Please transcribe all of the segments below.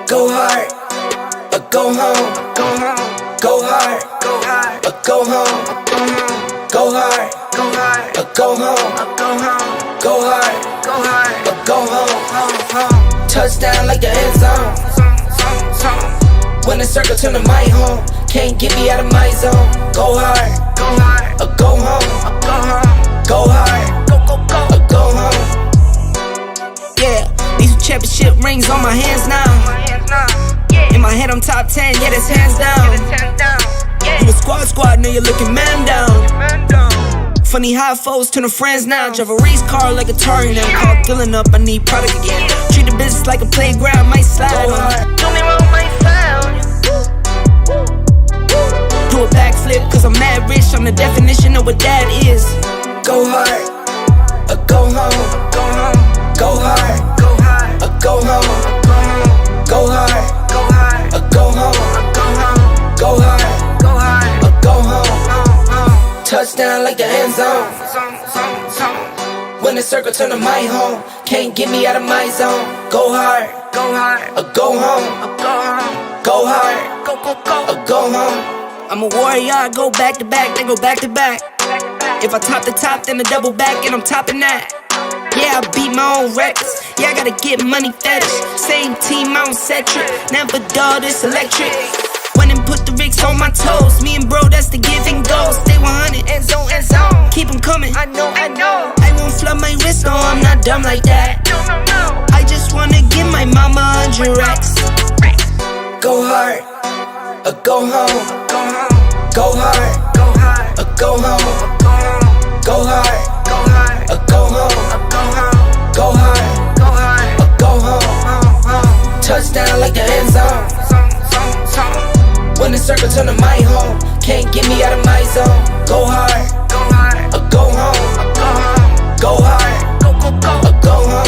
Go hard, or go home. Go hard, or go home. Go hard, or go home. Go hard, or go home. Touchdown like the end zone. When the circle turn to my home, can't get me out of my zone. Go hard, or go home. squad, know you're looking man down. Funny how foes turn to friends now. Drive a race car like a Atari now. Call filling up, I need product again. Treat the business like a playground, might slide on. Don't me wrong, might slide on. Do a backflip, cause I'm mad rich. I'm the definition of what that is. Go hard, or go home. Go home. Go hard, go hard, or go home. Go hard, go hard, or go home. Go hard, go hard, or go home. Touchdown like the end zone. When the circle turn to my home, can't get me out of my zone. Go hard, or go home. Go hard, or go home. I'm a warrior, I go back to back, then go back to back. If I top the top, then I double back, and I'm topping that. Yeah, I beat my own records. Yeah, I gotta get money fetish. Same team, I don't set trip. Never dull, this electric. Went and put the Ricks on my toes. Me and bro, that's the give and go. Stay 100, end zone, end zone. Keep them coming, I know. I won't flood my wrist, no, I'm not dumb like that. No. I just wanna give my mama 100 racks. Go hard, or go home. Go hard, or go home. Go hard, or go home. Go hard, or go home. Touchdown like the end zone. When the circle turn to my home, can't get me out of my zone. Go hard, or go home. Go hard, or go home.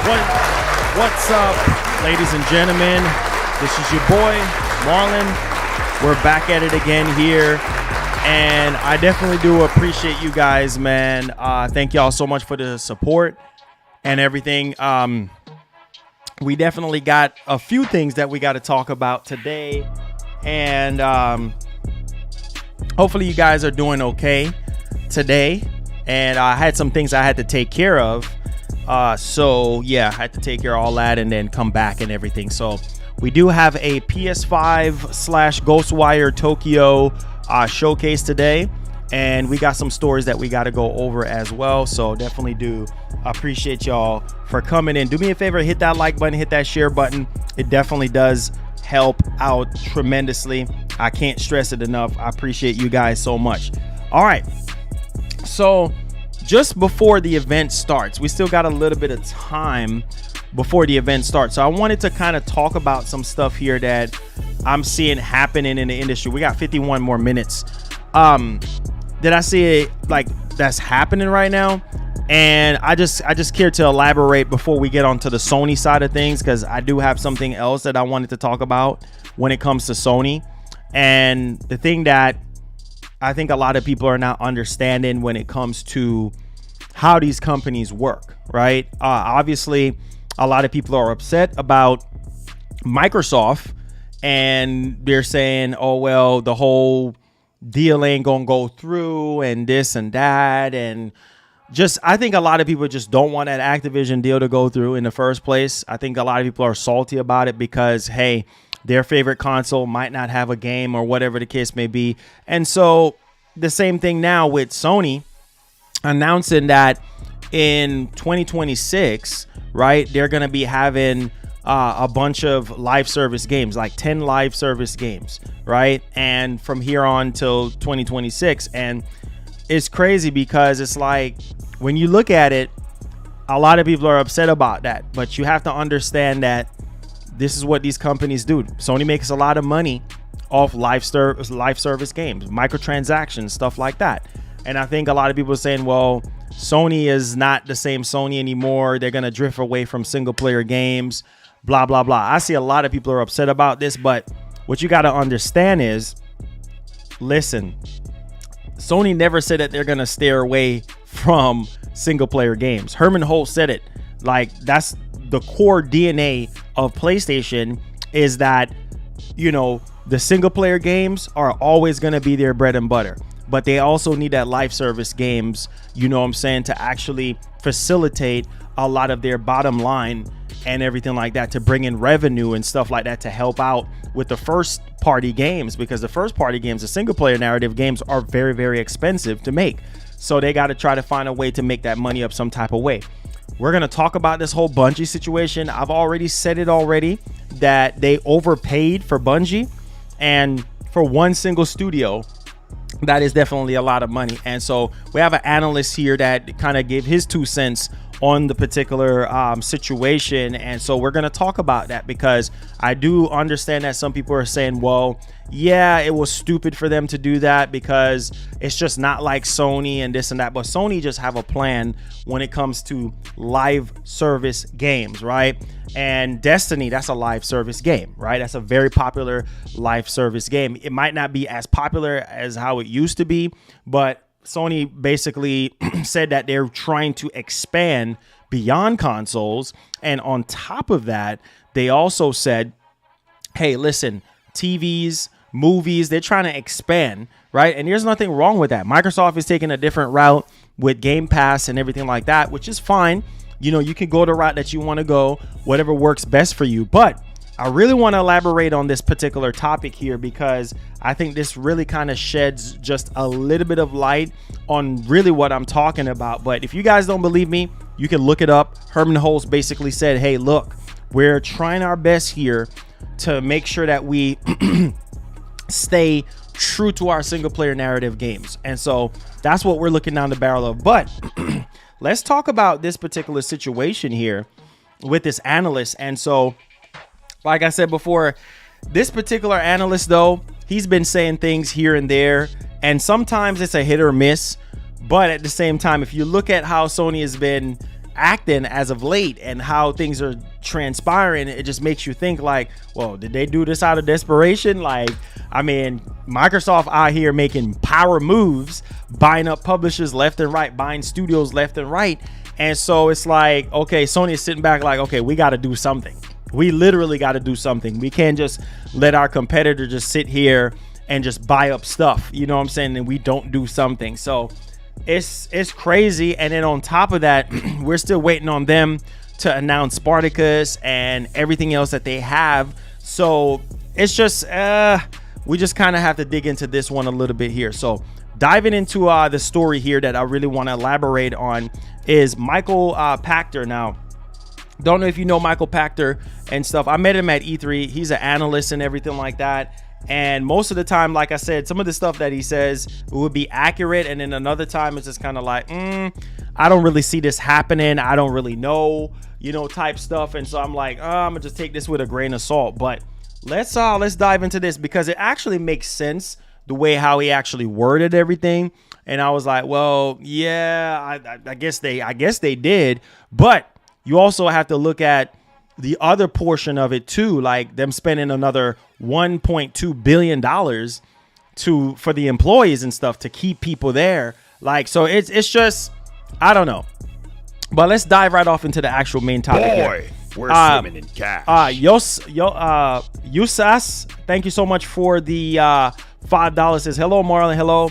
What's up, ladies and gentlemen? This is your boy, Marlon. We're back at it again here. And I definitely do appreciate you guys, man. Thank y'all so much for the support and everything. We definitely got a few things that we got to talk about today. And hopefully you guys are doing okay today. And I had some things I had to take care of. So yeah, I had to take care of all that and then come back and everything. So we do have a PS5 / Ghostwire Tokyo showcase today, and we got some stories that we got to go over as well. So definitely do appreciate y'all for coming in. Do me a favor, hit that like button, hit that share button. It definitely does help out tremendously. I can't stress it enough. I appreciate you guys so much. All right, so just before the event starts, we still got a little bit of time before the event starts. So I wanted to kind of talk about some stuff here that I'm seeing happening in the industry. We got 51 more minutes. Did I see it like that's happening right now? And I just care to elaborate before we get onto the Sony side of things, because I do have something else that I wanted to talk about when it comes to Sony. And the thing that I think a lot of people are not understanding when it comes to how these companies work, right? Obviously, a lot of people are upset about Microsoft, and they're saying, oh, well, the whole deal ain't gonna go through and this and that. And just, I think a lot of people just don't want that Activision deal to go through in the first place. I think a lot of people are salty about it because, hey, their favorite console might not have a game or whatever the case may be. And so the same thing now with Sony announcing that in 2026, right, they're going to be having a bunch of live service games, like 10 live service games, right? And from here on till 2026. And it's crazy because it's like, when you look at it, a lot of people are upset about that. But you have to understand that this is what these companies do. Sony makes a lot of money off live service games, microtransactions, stuff like that. And I think a lot of people are saying, well, Sony is not the same Sony anymore. They're going to drift away from single player games, blah, blah, blah. I see a lot of people are upset about this, but what you got to understand is, listen, Sony never said that they're going to steer away from single player games. Herman Holt said it. Like, that's the core DNA of PlayStation, is that, you know, the single player games are always going to be their bread and butter, but they also need that live service games, you know what I'm saying, to actually facilitate a lot of their bottom line and everything like that, to bring in revenue and stuff like that, to help out with the first party games, because the first party games, the single player narrative games, are very, very expensive to make. So they got to try to find a way to make that money up some type of way. We're going to talk about this whole Bungie situation. I've already said it already, that they overpaid for Bungie, and for one single studio, that is definitely a lot of money. And so we have an analyst here that kind of gave his 2 cents on the particular situation. And so we're going to talk about that, because I do understand that some people are saying, well, yeah, it was stupid for them to do that because it's just not like Sony and this and that. But Sony just have a plan when it comes to live service games, right? And Destiny, that's a live service game, right? That's a very popular live service game. It might not be as popular as how it used to be, but Sony basically said that they're trying to expand beyond consoles. And on top of that, they also said, hey, listen, TVs, movies, they're trying to expand, right? And there's nothing wrong with that. Microsoft is taking a different route with Game Pass and everything like that, which is fine. You know, you can go the route that you want to go, whatever works best for you. But I really want to elaborate on this particular topic here, because I think this really kind of sheds just a little bit of light on really what I'm talking about. But if you guys don't believe me, you can look it up. Herman Holtz basically said, hey, look, we're trying our best here to make sure that we stay true to our single player narrative games. And so that's what we're looking down the barrel of. But let's talk about this particular situation here with this analyst. And so, like I said before, this particular analyst, though, he's been saying things here and there, and sometimes it's a hit or miss. But at the same time, if you look at how Sony has been acting as of late and how things are transpiring, it just makes you think like, well, did they do this out of desperation? Like, I mean, Microsoft out here making power moves, buying up publishers left and right, buying studios left and right. And so it's like, okay, Sony is sitting back like, okay, we got to do something. We literally got to do something. We can't just let our competitor just sit here and just buy up stuff. You know what I'm saying? And we don't do something. So it's crazy. And then on top of that, we're still waiting on them to announce Spartacus and everything else that they have. So it's just we just kind of have to dig into this one a little bit here. So diving into the story here that I really want to elaborate on is Michael Pachter. Now, don't know if you know Michael Pachter and stuff. I met him at E3. He's an analyst and everything like that. And most of the time, like I said, some of the stuff that he says would be accurate. And then another time it's just kind of like, I don't really see this happening. I don't really know, you know, type stuff. And so I'm like, I'm gonna just take this with a grain of salt. But let's dive into this because it actually makes sense the way how he actually worded everything. And I was like, well, yeah, I guess they did. But you also have to look at the other portion of it too, like them spending another $1.2 billion for the employees and stuff to keep people there. Like, so it's just, I don't know. But let's dive right off into the actual main topic. Boy, we're swimming in cash. Yusas, thank you so much for the $5. Says, hello, Marlon. Hello.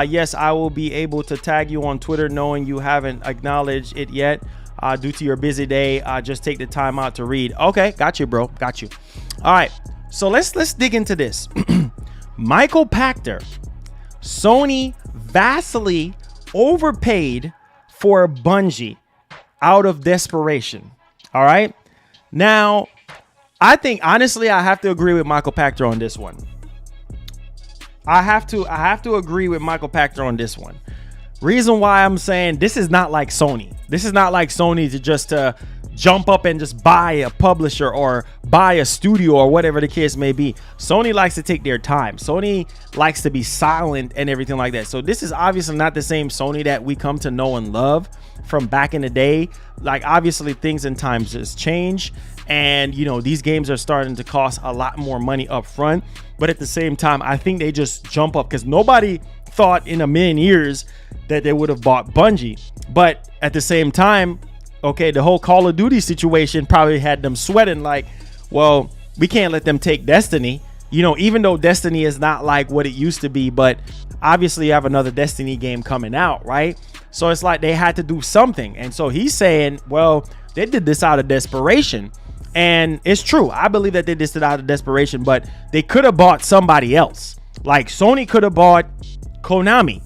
Yes, I will be able to tag you on Twitter knowing you haven't acknowledged it yet. Due to your busy day, just take the time out to read. Okay, got you, bro. Got you. All right, so let's dig into this. Michael Pachter, Sony vastly overpaid for Bungie out of desperation. All right. Now, I think honestly, I have to agree with Michael Pachter on this one. I have to agree with Michael Pachter on this one. Reason why I'm saying this is not like Sony. This is not like Sony to just jump up and just buy a publisher or buy a studio or whatever the case may be. Sony likes to take their time. Sony likes to be silent and everything like that. So this is obviously not the same Sony that we come to know and love from back in the day. Like, obviously things and times has changed, and you know, these games are starting to cost a lot more money up front. But at the same time, I think they just jump up because nobody thought in a million years that they would have bought Bungie. But at the same time, okay, the whole Call of Duty situation probably had them sweating like, well, we can't let them take Destiny, you know, even though Destiny is not like what it used to be. But obviously you have another Destiny game coming out, right? So it's like they had to do something. And so he's saying, well, they did this out of desperation. And it's true. I believe that they did this out of desperation, but they could have bought somebody else. Like Sony could have bought Konami,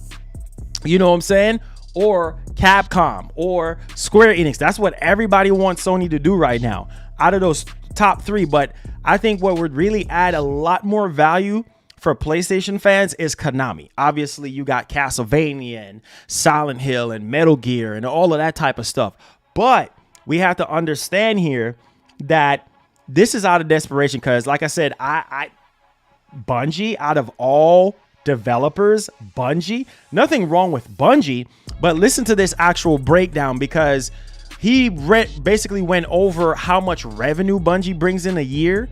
you know what I'm saying? Or Capcom or Square Enix. That's what everybody wants Sony to do right now out of those top three. But I think what would really add a lot more value for PlayStation fans is Konami. Obviously, you got Castlevania and Silent Hill and Metal Gear and all of that type of stuff. But we have to understand here that this is out of desperation because, like I said, Bungie, out of all developers, Bungie, nothing wrong with Bungie, but listen to this actual breakdown because he basically went over how much revenue Bungie brings in a year.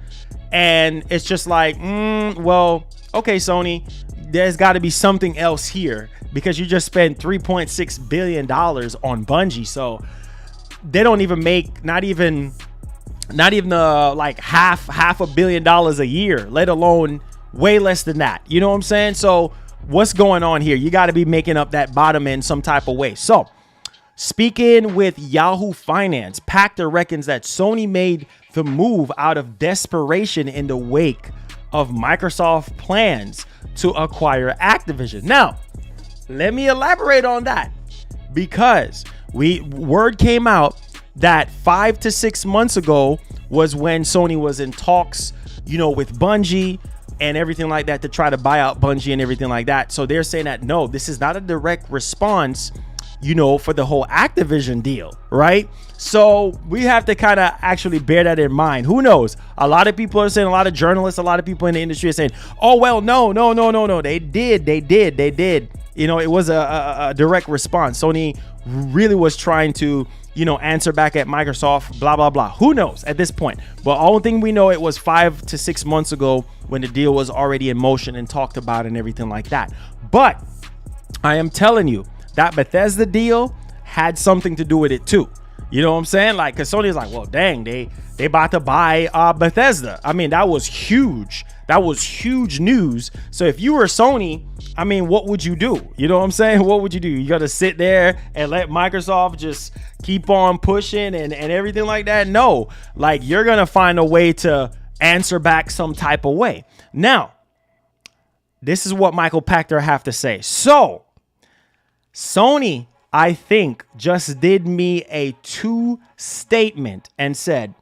And it's just like, well, okay, Sony, there's got to be something else here because you just spent $3.6 billion on Bungie. So they don't even make not even like half $1 billion a year, let alone way less than that. You know what I'm saying? So what's going on here? You got to be making up that bottom end some type of way. So speaking with Yahoo Finance, Pachter reckons that Sony made the move out of desperation in the wake of Microsoft plans to acquire Activision. Now, let me elaborate on that because word came out that 5 to 6 months ago was when Sony was in talks, you know, with Bungie and everything like that to try to buy out Bungie and everything like that. So they're saying that, no, this is not a direct response, you know, for the whole Activision deal, right? So we have to kind of actually bear that in mind. Who knows? A lot of people are saying, a lot of journalists, a lot of people in the industry are saying, oh, well, no. They did. You know, it was a direct response. Sony really was trying to, answer back at Microsoft, blah, blah, blah. Who knows at this point? But only thing we know, it was 5 to 6 months ago when the deal was already in motion and talked about and everything like that. But I am telling you that Bethesda deal had something to do with it too. You know what I'm saying? Like, because Sony is like, well, dang, they about to buy Bethesda. I mean, that was huge. That was huge news. So if you were Sony, I mean, what would you do? You know what I'm saying? What would you do? You got to sit there and let Microsoft just keep on pushing and everything like that? No, like, you're going to find a way to answer back some type of way. Now, this is what Michael Pachter have to say. So Sony, I think, just did me a 2 statement and said,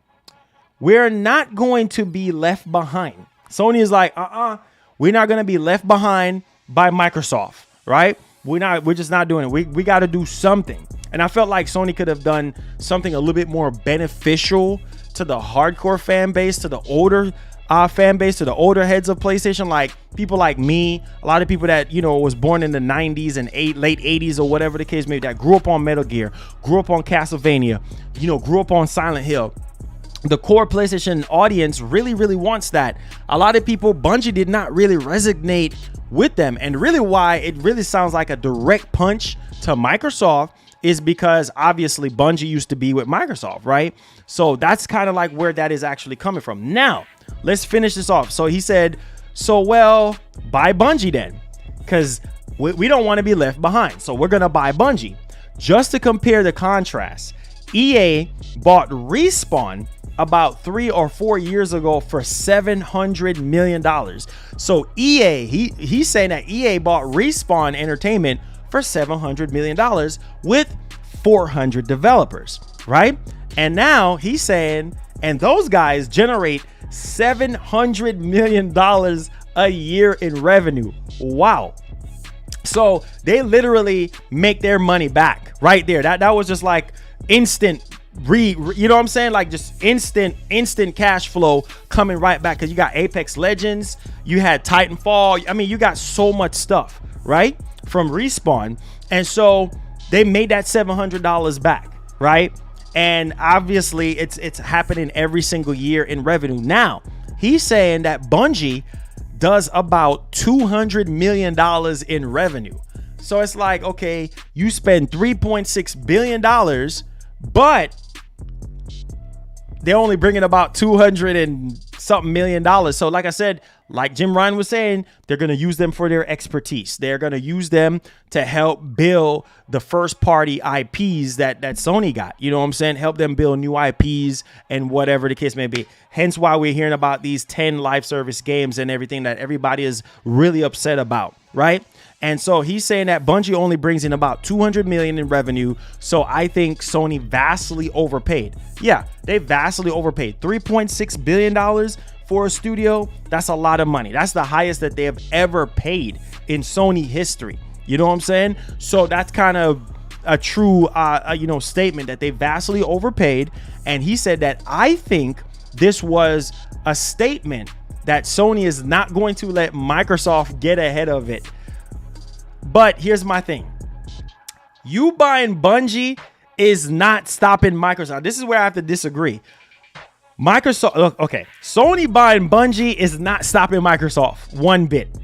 we're not going to be left behind. Sony is like, we're not going to be left behind by Microsoft, right? We're just not doing it. We got to do something. And I felt like Sony could have done something a little bit more beneficial to the hardcore fan base, to the older fan base, to the older heads of PlayStation, like people like me, a lot of people that, was born in the 90s and late 80s or whatever the case may be, that grew up on Metal Gear, grew up on Castlevania, grew up on Silent Hill. The core PlayStation audience really, really wants that. A lot of people, Bungie did not really resonate with them. And really why it really sounds like a direct punch to Microsoft is because obviously Bungie used to be with Microsoft, right? So that's kind of like where that is actually coming from. Now, let's finish this off. So he said, well, buy Bungie then, because we don't want to be left behind. So we're going to buy Bungie. Just to compare the contrast, EA bought Respawn about 3 or 4 years ago for $700 million. So EA, he's saying that EA bought Respawn Entertainment for $700 million with 400 developers, right? And now he's saying, and those guys generate $700 million a year in revenue. Wow. So they literally make their money back right there. That was just like instant you know what I'm saying? Like just instant cash flow coming right back. Cause you got Apex Legends, you had Titanfall. I mean, you got so much stuff, right? From Respawn. And so they made that $700 back, right? And obviously it's happening every single year in revenue. Now he's saying that Bungie does about $200 million in revenue. So it's like, okay, you spend $3.6 billion, but they're only bringing about 200 and something million dollars. So like I said, like Jim Ryan was saying, they're going to use them for their expertise. They're going to use them to help build the first party IPs that Sony got. You know what I'm saying? Help them build new IPs and whatever the case may be. Hence why we're hearing about these 10 live service games and everything that everybody is really upset about, right? And so he's saying that Bungie only brings in about 200 million in revenue. So I think Sony vastly overpaid. Yeah, they vastly overpaid. $3.6 billion for a studio. That's a lot of money. That's the highest that they have ever paid in Sony history. You know what I'm saying? So that's kind of a true, statement that they vastly overpaid. And he said that I think this was a statement that Sony is not going to let Microsoft get ahead of it. But here's my thing. You buying Bungie is not stopping Microsoft. This is where I have to disagree. Microsoft, okay, Sony buying Bungie is not stopping Microsoft one bit.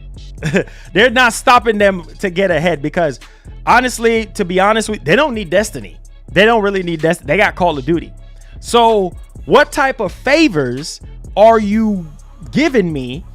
They're not stopping them to get ahead because honestly, to be honest with you, they don't need Destiny. They don't really need Destiny. They got Call of Duty. So what type of favors are you giving me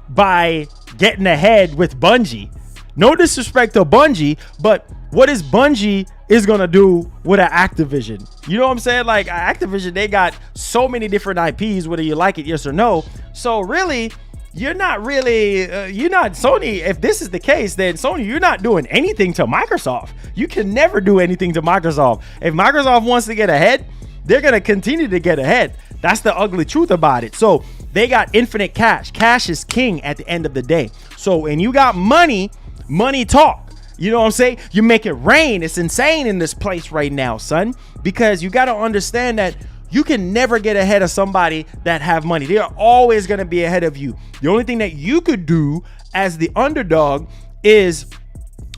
by getting ahead with Bungie? No disrespect to Bungie, but what is Bungie is going to do with an Activision? You know what I'm saying? Like Activision, they got so many different IPs, whether you like it, yes or no. So really, you're not Sony. If this is the case, then Sony, you're not doing anything to Microsoft. You can never do anything to Microsoft. If Microsoft wants to get ahead, they're going to continue to get ahead. That's the ugly truth about it. So they got infinite cash. Cash is king at the end of the day. So when you got money talk. You know what I'm saying? You make it rain. It's insane in this place right now, son, because you got to understand that you can never get ahead of somebody that have money. They're always going to be ahead of you. The only thing that you could do as the underdog is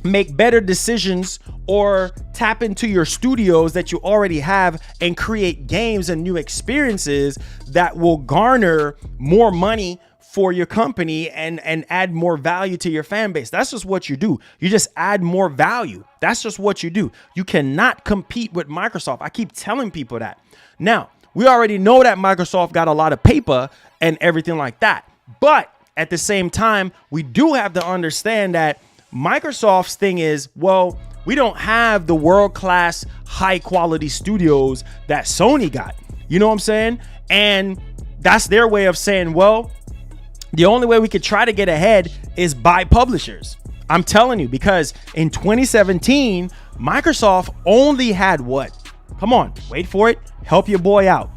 make better decisions or tap into your studios that you already have and create games and new experiences that will garner more money for your company and add more value to your fan base. That's just what you do. You just add more value. That's just what you do. You cannot compete with Microsoft. I keep telling people that. Now, we already know that Microsoft got a lot of paper and everything like that. But at the same time, we do have to understand that Microsoft's thing is, well, we don't have the world-class high-quality studios that Sony got. You know what I'm saying? And that's their way of saying, well, the only way we could try to get ahead is buy publishers. I'm telling you, because in 2017, Microsoft only had what? Come on, wait for it. Help your boy out.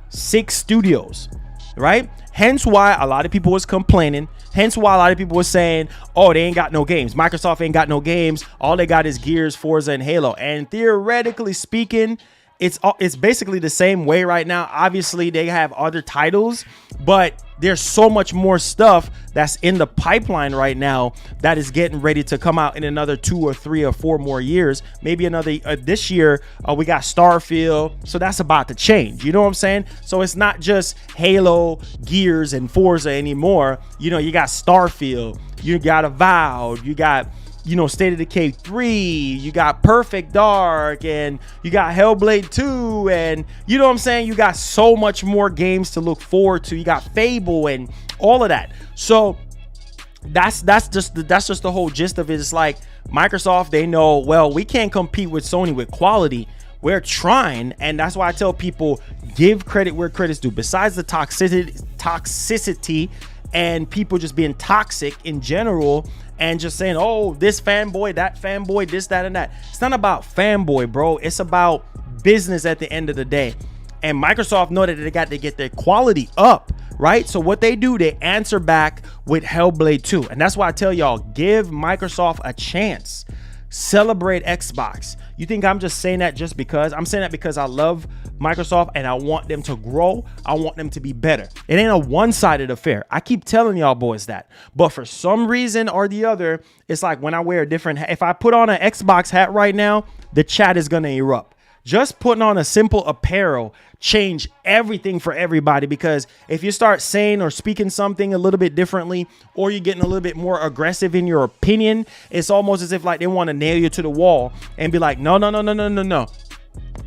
6 studios, right? Hence why a lot of people was complaining. Hence why a lot of people were saying, oh, they ain't got no games. Microsoft ain't got no games. All they got is Gears, Forza, and Halo. And theoretically speaking, it's basically the same way right now. Obviously, they have other titles, but there's so much more stuff that's in the pipeline right now that is getting ready to come out in another 2 or 3 or 4 more years. Maybe another this year. We got Starfield, so that's about to change. You know what I'm saying? So it's not just Halo, Gears, and Forza anymore. You know, you got Starfield, you got Avowed, you got, you know, State of Decay 3, you got Perfect Dark, and you got Hellblade 2, and you know what I'm saying? You got so much more games to look forward to. You got Fable and all of that. So that's just the whole gist of it. It's like Microsoft, they know, well, we can't compete with Sony with quality. We're trying, and that's why I tell people, give credit where credit's due. Besides the toxicity and people just being toxic in general, and just saying, oh, this fanboy, that fanboy, this, that, and that. It's not about fanboy, bro. It's about business at the end of the day. And Microsoft know that they got to get their quality up, right? So what they do, they answer back with Hellblade 2. And that's why I tell y'all, give Microsoft a chance. Celebrate Xbox. You think I'm just saying that just because? I'm saying that because I love Microsoft and I want them to grow. I want them to be better. It ain't a one-sided affair. I keep telling y'all boys that. But for some reason or the other, it's like when I wear a different hat. If I put on an Xbox hat right now, the chat is going to erupt. Just putting on a simple apparel change everything for everybody, because if you start saying or speaking something a little bit differently, or you're getting a little bit more aggressive in your opinion, it's almost as if like they want to nail you to the wall and be like, no.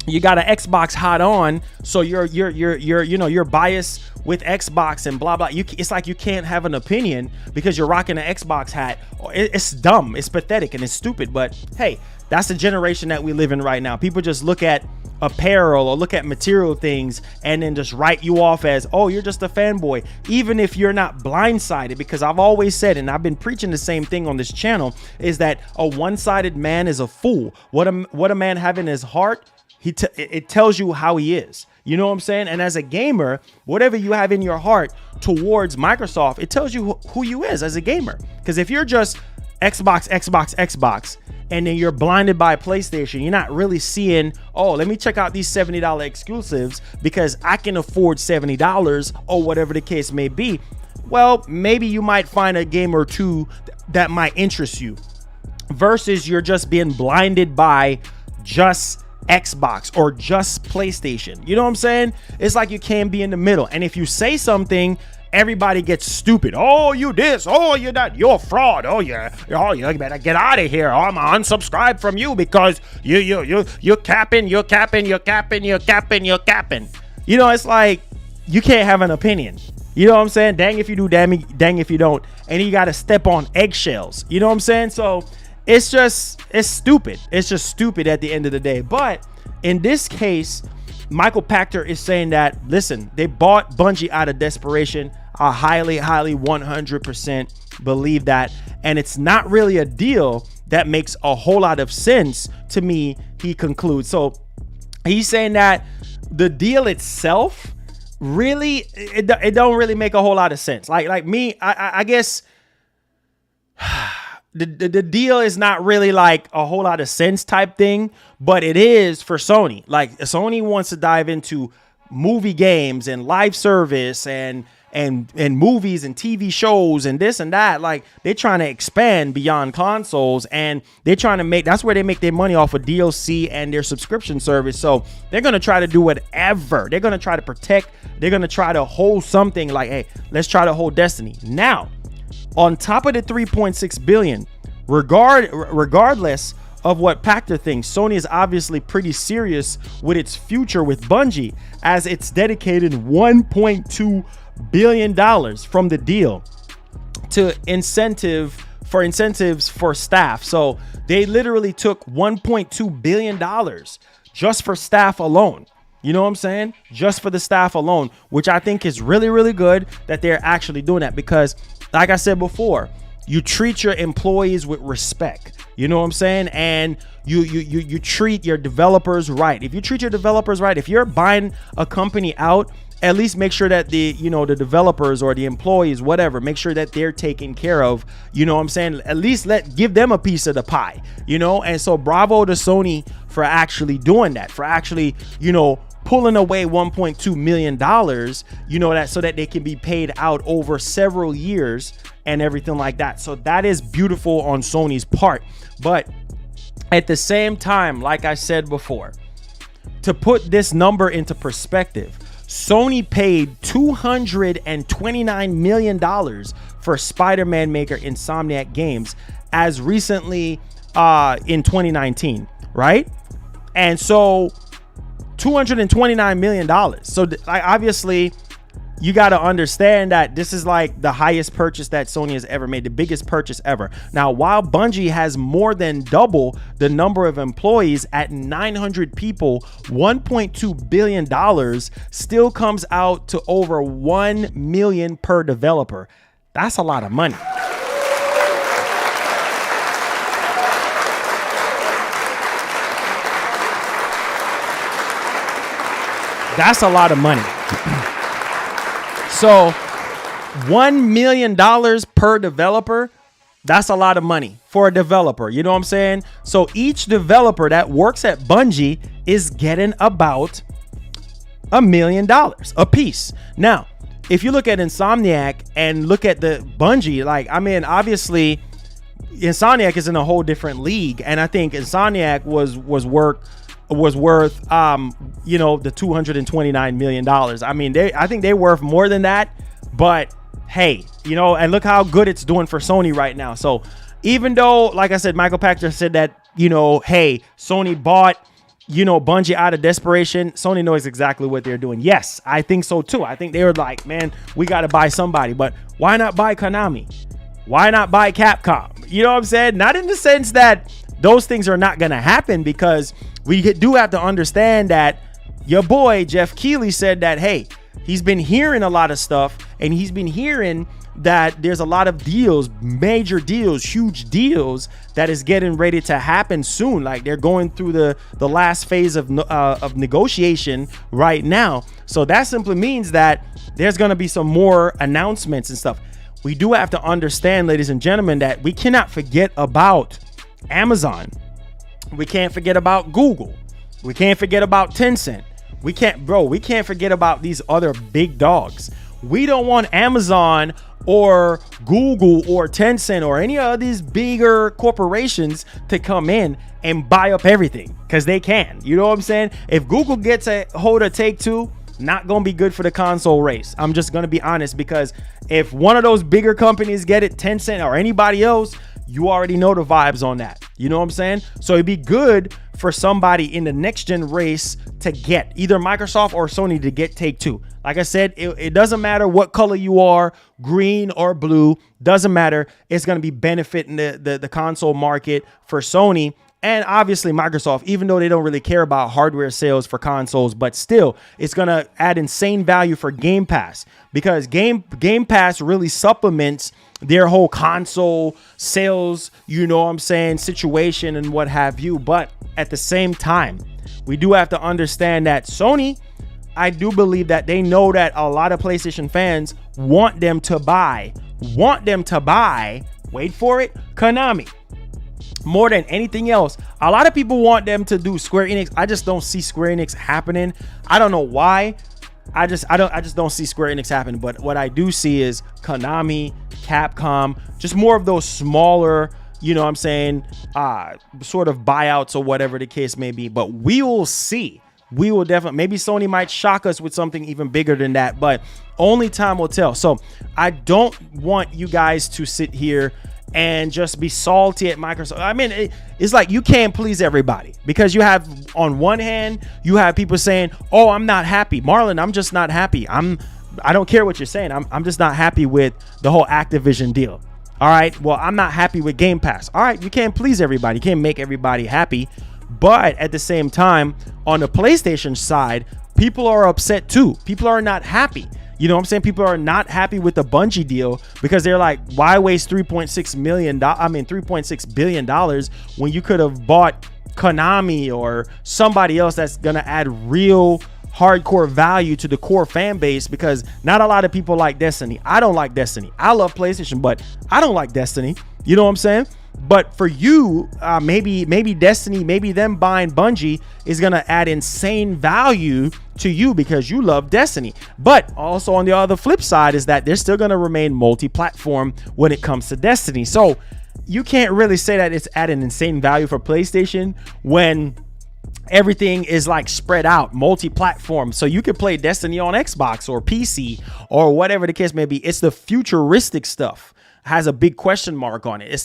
You got an Xbox hat on, so you're biased with Xbox and blah blah. It's like you can't have an opinion because you're rocking an Xbox hat. It's dumb, it's pathetic, and it's stupid. But hey, that's the generation that we live in right now. People just look at apparel or look at material things and then just write you off as, oh, you're just a fanboy, even if you're not blindsided. Because I've always said, and I've been preaching the same thing on this channel, is that a one-sided man is a fool. What a man have in his heart, it tells you how he is. You know what I'm saying? And as a gamer, whatever you have in your heart towards Microsoft, it tells you who you is as a gamer. Because if you're just Xbox, and then you're blinded by PlayStation, you're not really seeing, oh, let me check out these $70 exclusives because I can afford $70 or whatever the case may be. Well, maybe you might find a game or two that might interest you, versus you're just being blinded by just Xbox or just PlayStation. You know what I'm saying? It's like you can't be in the middle. And if you say something, everybody gets stupid. Oh, you this. Oh, you that. You're a fraud. Oh, you better get out of here. I'm gonna unsubscribe from you because you're capping. You know, it's like you can't have an opinion. You know what I'm saying? Dang if you do, dang if you don't. And you got to step on eggshells. You know what I'm saying? So it's stupid. It's just stupid at the end of the day. But in this case, Michael Pachter is saying that, listen, they bought Bungie out of desperation. I highly 100% believe that. And it's not really a deal that makes a whole lot of sense to me, he concludes. So he's saying that the deal itself, really, it don't really make a whole lot of sense. Like me, I guess the deal is not really like a whole lot of sense type thing, but it is for Sony. Like Sony wants to dive into movie games and live service and and movies and TV shows and this and that. Like, they're trying to expand beyond consoles, and they're trying to make, that's where they make their money off of DLC and their subscription service. So they're going to try to do whatever. They're going to try to protect. They're going to try to hold something like, hey, let's try to hold Destiny. Now, on top of the 3.6 billion, regardless of what Pactor thinks, Sony is obviously pretty serious with its future with Bungie, as it's dedicated $1.2 billion from the deal to incentives for staff. So they literally took $1.2 billion just for staff alone. You know what I'm saying? Just for the staff alone, which I think is really, really good that they're actually doing that, because like I said before, you treat your employees with respect. You know what I'm saying? And you treat your developers right. If you treat your developers right, if you're buying a company out, at least make sure that the developers or the employees, whatever, make sure that they're taken care of. You know what I'm saying? At least give them a piece of the pie, And so bravo to Sony for actually doing that, for actually, pulling away $1.2 million, that so that they can be paid out over several years and everything like that. So that is beautiful on Sony's part. But at the same time, like I said before, to put this number into perspective, Sony paid $229 million for Spider-Man maker Insomniac Games as recently in 2019, right? And so $229 million. So obviously, you got to understand that this is like the highest purchase that Sony has ever made, the biggest purchase ever. Now, while Bungie has more than double the number of employees at 900 people, $1.2 billion still comes out to over $1 million per developer. That's a lot of money. That's a lot of money. So $1 million per developer, that's a lot of money for a developer. You know what I'm saying? So each developer that works at Bungie is getting about $1 million a piece. Now, if you look at Insomniac and look at the Bungie, obviously Insomniac is in a whole different league. And I think Insomniac was worth the $229 million. I think they're worth more than that, but hey, and look how good it's doing for Sony right now. So even though, like I said, Michael Pachter said that, hey, Sony bought, Bungie out of desperation, Sony knows exactly what they're doing. Yes, I think so too. I think they were like, man, we got to buy somebody, but why not buy Konami? Why not buy Capcom? You know what I'm saying? Not in the sense that those things are not going to happen, because we do have to understand that your boy Jeff Keighley said that, hey, he's been hearing a lot of stuff, and he's been hearing that there's a lot of deals, major deals, huge deals that is getting ready to happen soon. Like, they're going through the last phase of negotiation right now. So that simply means that there's going to be some more announcements and stuff. We do have to understand, ladies and gentlemen, that we cannot forget about Amazon. We can't forget about Google. We can't forget about Tencent. We can't forget about these other big dogs. We don't want Amazon or Google or Tencent or any of these bigger corporations to come in and buy up everything, because they can. You know what I'm saying? If Google gets a hold of Take-Two, not gonna be good for the console race. I'm just gonna be honest, because if one of those bigger companies get it, Tencent or anybody else, you already know the vibes on that. You know what I'm saying? So it'd be good for somebody in the next gen race to get either Microsoft or Sony to get Take-Two. Like I said, it doesn't matter what color you are, green or blue, doesn't matter. It's going to be benefiting the console market for Sony. And obviously Microsoft, even though they don't really care about hardware sales for consoles, but still, it's going to add insane value for Game Pass, because Game Pass really supplements their whole console sales, you know what I'm saying, situation and what have you. But at the same time, we do have to understand that Sony, I do believe that they know that a lot of PlayStation fans want them to buy, wait for it, Konami. More than anything else, a lot of people want them to do Square Enix. I just don't see Square Enix happening. I don't know why. I just don't see Square Enix happening. But what I do see is Konami, Capcom, just more of those smaller, you know what I'm saying, sort of buyouts or whatever the case may be. But we will see. We will definitely, maybe Sony might shock us with something even bigger than that, but only time will tell. So I don't want you guys to sit here and just be salty at Microsoft. I mean, it's like you can't please everybody, because you have, on one hand, you have people saying, oh, I'm not happy. Marlon, I'm just not happy. I don't care what you're saying. I'm just not happy with the whole Activision deal. All right. Well, I'm not happy with Game Pass. All right. You can't please everybody. You can't make everybody happy. But at the same time, on the PlayStation side, people are upset too. People are not happy. You know what I'm saying? People are not happy with the Bungie deal, because they're like, why waste $3.6 billion when you could have bought Konami or somebody else that's going to add real hardcore value to the core fan base? Because not a lot of people like Destiny. I don't like Destiny. I love PlayStation, but I don't like Destiny. You know what I'm saying? But for you, maybe Destiny, maybe them buying Bungie is going to add insane value to you because you love Destiny. But also on the other flip side is that they're still going to remain multi-platform when it comes to Destiny. So you can't really say that it's adding insane value for PlayStation when everything is like spread out, multi-platform. So you could play Destiny on Xbox or PC or whatever the case may be. It's the futuristic stuff has a big question mark on it. It's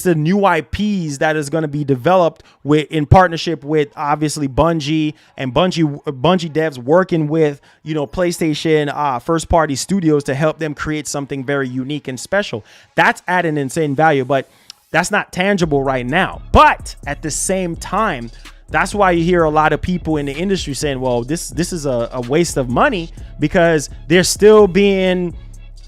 the new IPs that is going to be developed in partnership with obviously Bungie, and Bungie devs working with, you know, PlayStation first party studios to help them create something very unique and special. That's adding insane value, but that's not tangible right now. But at the same time, that's why you hear a lot of people in the industry saying, well, this is a waste of money, because they're still being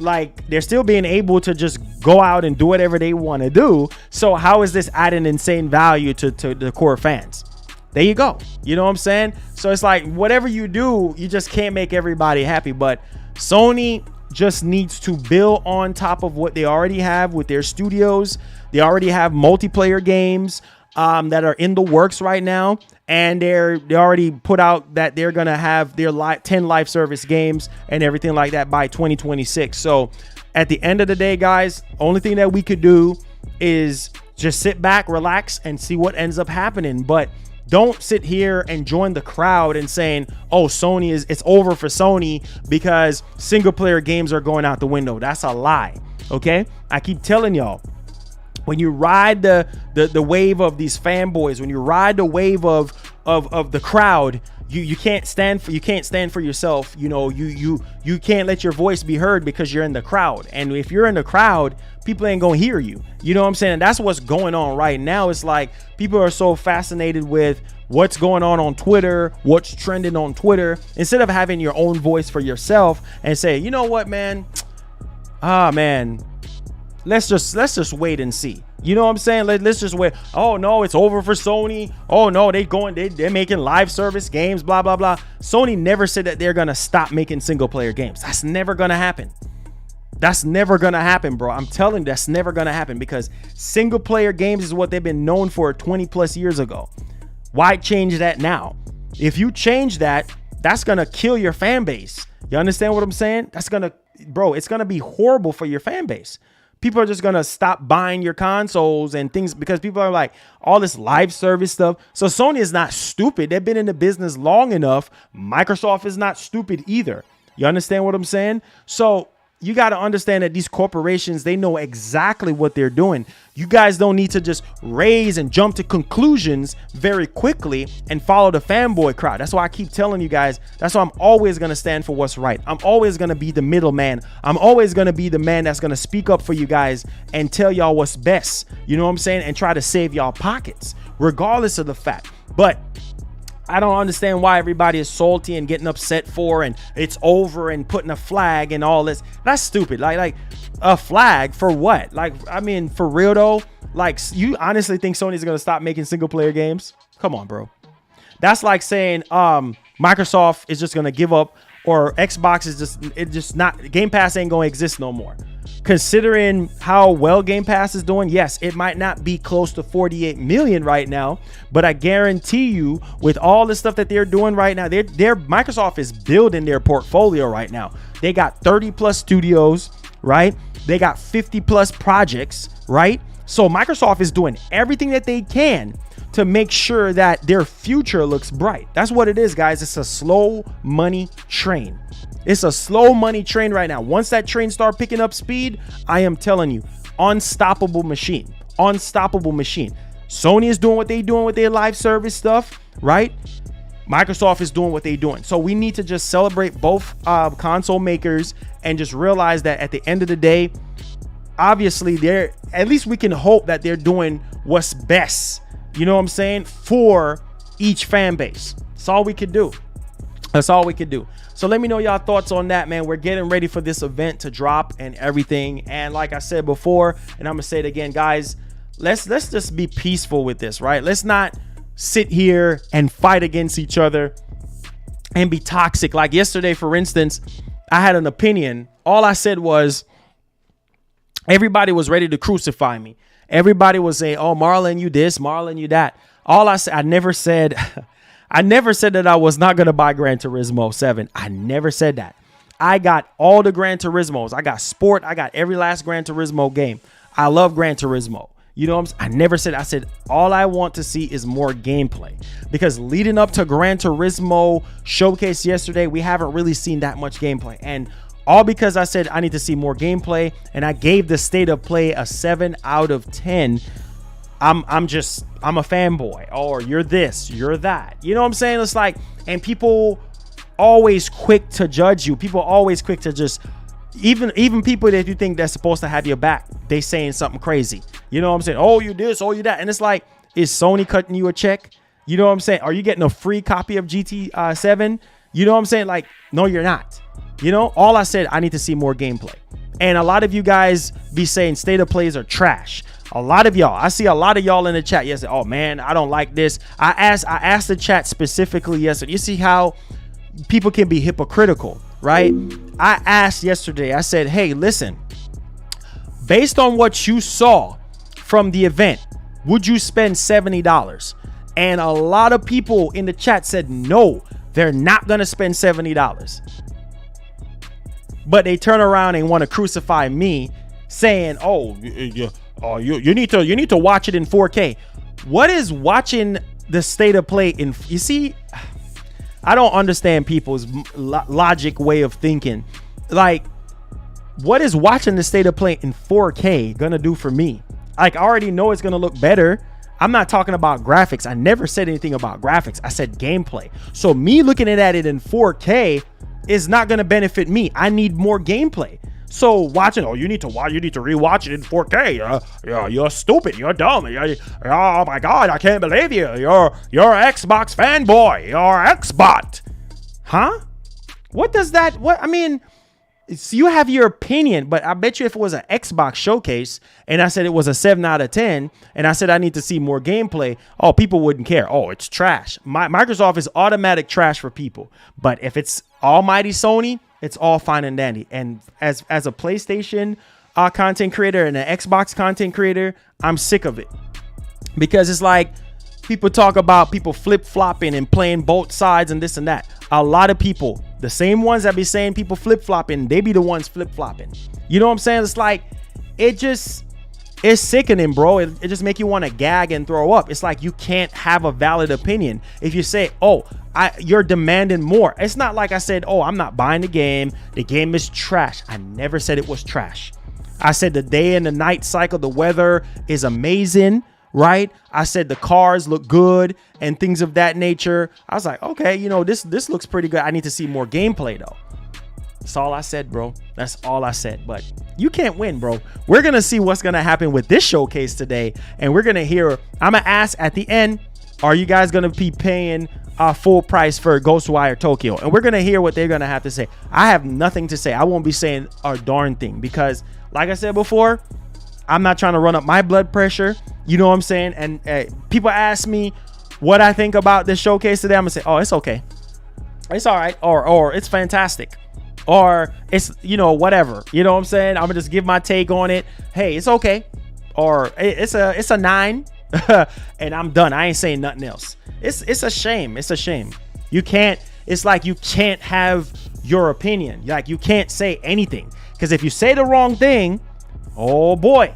able to just go out and do whatever they want to do. So how is this adding insane value to the core fans? There you go. You know what I'm saying? So it's like, whatever you do, you just can't make everybody happy. But Sony just needs to build on top of what they already have with their studios. They already have multiplayer games that are in the works right now, and they already put out that they're gonna have their 10 live service games and everything like that by 2026. So at the end of the day, guys, only thing that we could do is just sit back, relax, and see what ends up happening. But don't sit here and join the crowd and saying, oh, it's over for Sony because single player games are going out the window. That's a lie. Okay, I keep telling y'all, when you ride the wave of these fanboys, when you ride the wave of the crowd, you can't stand for yourself. You know, you can't let your voice be heard because you're in the crowd. And if you're in the crowd, people ain't gonna hear you. You know what I'm saying? And that's what's going on right now. It's like people are so fascinated with what's going on Twitter, what's trending on Twitter, instead of having your own voice for yourself and say, you know what, man? Let's just wait and see. You know what I'm saying? Let's just wait. Oh no, it's over for Sony. Oh no, they're making live service games, blah blah blah. Sony never said that they're gonna stop making single player games. That's never gonna happen. That's never gonna happen, bro. I'm telling you, that's never gonna happen, because single player games is what they've been known for 20 plus years ago. Why change that now? If you change that, that's gonna kill your fan base. You understand what I'm saying? It's gonna be horrible for your fan base. People are just going to stop buying your consoles and things because people are like, all this live service stuff. So Sony is not stupid. They've been in the business long enough. Microsoft is not stupid either. You understand what I'm saying? So you got to understand that these corporations, they know exactly what they're doing. You guys don't need to just raise and jump to conclusions very quickly and follow the fanboy crowd. That's why I keep telling you guys, that's why I'm always going to stand for what's right. I'm always going to be the middleman. I'm always going to be the man that's going to speak up for you guys and tell y'all what's best. You know what I'm saying? And try to save y'all pockets, regardless of the fact. But I don't understand why everybody is salty and getting upset for, and it's over, and putting a flag and all this. That's stupid. Like a flag for what? Like, I mean, for real though, like, you honestly think Sony's going to stop making single player games? Come on, bro. That's like saying Microsoft is just going to give up or Xbox is just not, Game Pass ain't going to exist no more. Considering how well Game Pass is doing, yes, it might not be close to 48 million right now, but I guarantee you with all the stuff that they're doing right now, Microsoft is building their portfolio right now. They got 30 plus studios, right? They got 50 plus projects, right? So Microsoft is doing everything that they can to make sure that their future looks bright. That's what it is, guys. It's a slow money train. It's a slow money train right now. Once that train start picking up speed, I am telling you, unstoppable machine. Unstoppable machine. Sony is doing what they're doing with their live service stuff, right? Microsoft is doing what they're doing. So we need to just celebrate both console makers and just realize that at the end of the day, obviously at least we can hope that they're doing what's best, you know what I'm saying, for each fan base. That's all we could do. That's all we could do. So let me know y'all thoughts on that, man. We're getting ready for this event to drop and everything. And like I said before, and I'm gonna say it again, guys, let's just be peaceful with this, right? Let's not sit here and fight against each other and be toxic. Like yesterday, for instance, I had an opinion. All I said was everybody was ready to crucify me. Everybody was saying, oh, Marlon, you this, Marlon, you that. All I said, I never said that I was not going to buy Gran Turismo 7. I never said that. I got all the Gran Turismos. I got Sport. I got every last Gran Turismo game. I love Gran Turismo. You know what I'm saying? I never said, I said, all I want to see is more gameplay. Because leading up to Gran Turismo showcase yesterday, we haven't really seen that much gameplay. And all because I said I need to see more gameplay. And I gave the state of play a 7 out of 10. I'm a fanboy, or you're this, you're that. You know what I'm saying? It's like, and people always quick to judge you. People always quick to just, even people that you think that's supposed to have your back, they saying something crazy. You know what I'm saying? Oh, you this, oh, you that. And it's like, is Sony cutting you a check? You know what I'm saying? Are you getting a free copy of GT 7? You know what I'm saying? Like, no, you're not. You know, all I said, I need to see more gameplay. And a lot of you guys be saying state of plays are trash. A lot of y'all, I see a lot of y'all in the chat yesterday. Oh man, I don't like this. I asked the chat specifically yesterday. You see how people can be hypocritical, right? I asked yesterday, I said, hey, listen, based on what you saw from the event, would you spend $70? And a lot of people in the chat said, no, they're not going to spend $70. But they turn around and want to crucify me saying, oh, you need to watch it in 4K. What is watching the state of play in? You see, I don't understand people's logic way of thinking. Like, what is watching the state of play in 4K gonna do for me? Like, I already know it's gonna look better. I'm not talking about graphics. I never said anything about graphics. I said gameplay. So me looking at it in 4K is not gonna benefit me. I need more gameplay. So watching, oh, you need to rewatch it in 4K. You're stupid. You're dumb. Oh my God, I can't believe you. You're Xbox fanboy. You're Xbot. Huh? What does that? What I mean, you have your opinion, but I bet you if it was an Xbox showcase and I said it was a 7 out of 10, and I said I need to see more gameplay, oh, people wouldn't care. Oh, it's trash. Microsoft is automatic trash for people. But if it's almighty Sony, it's all fine and dandy. And as a PlayStation content creator and an Xbox content creator, I'm sick of it. Because it's like people talk about people flip-flopping and playing both sides and this and that. A lot of people, the same ones that be saying people flip-flopping, they be the ones flip-flopping. You know what I'm saying? It's like, it's sickening, bro. It just make you want to gag and throw up. It's like you can't have a valid opinion if you say, oh, you're demanding more. It's not like I said, oh, I'm not buying the game. The game is trash. I never said it was trash. I said the day and the night cycle, the weather is amazing, right? I said the cars look good and things of that nature. I was like, okay, you know, this looks pretty good. I need to see more gameplay though. That's all I said, bro. That's all I said. But you can't win, bro. We're going to see what's going to happen with this showcase today. And we're going to hear, I'm going to ask at the end, are you guys going to be paying full price for Ghostwire Tokyo? And we're going to hear what they're going to have to say. I have nothing to say. I won't be saying a darn thing because, like I said before, I'm not trying to run up my blood pressure. You know what I'm saying? And people ask me what I think about this showcase today. I'm going to say, oh, it's okay. It's all right, or it's fantastic, or it's, you know, whatever. You know what I'm saying? I'm gonna just give my take on it. Hey, it's okay, or it's a 9, and I'm done. I ain't saying nothing else. It's a shame. It's a shame. You can't. It's like you can't have your opinion. Like you can't say anything, because if you say the wrong thing, oh boy,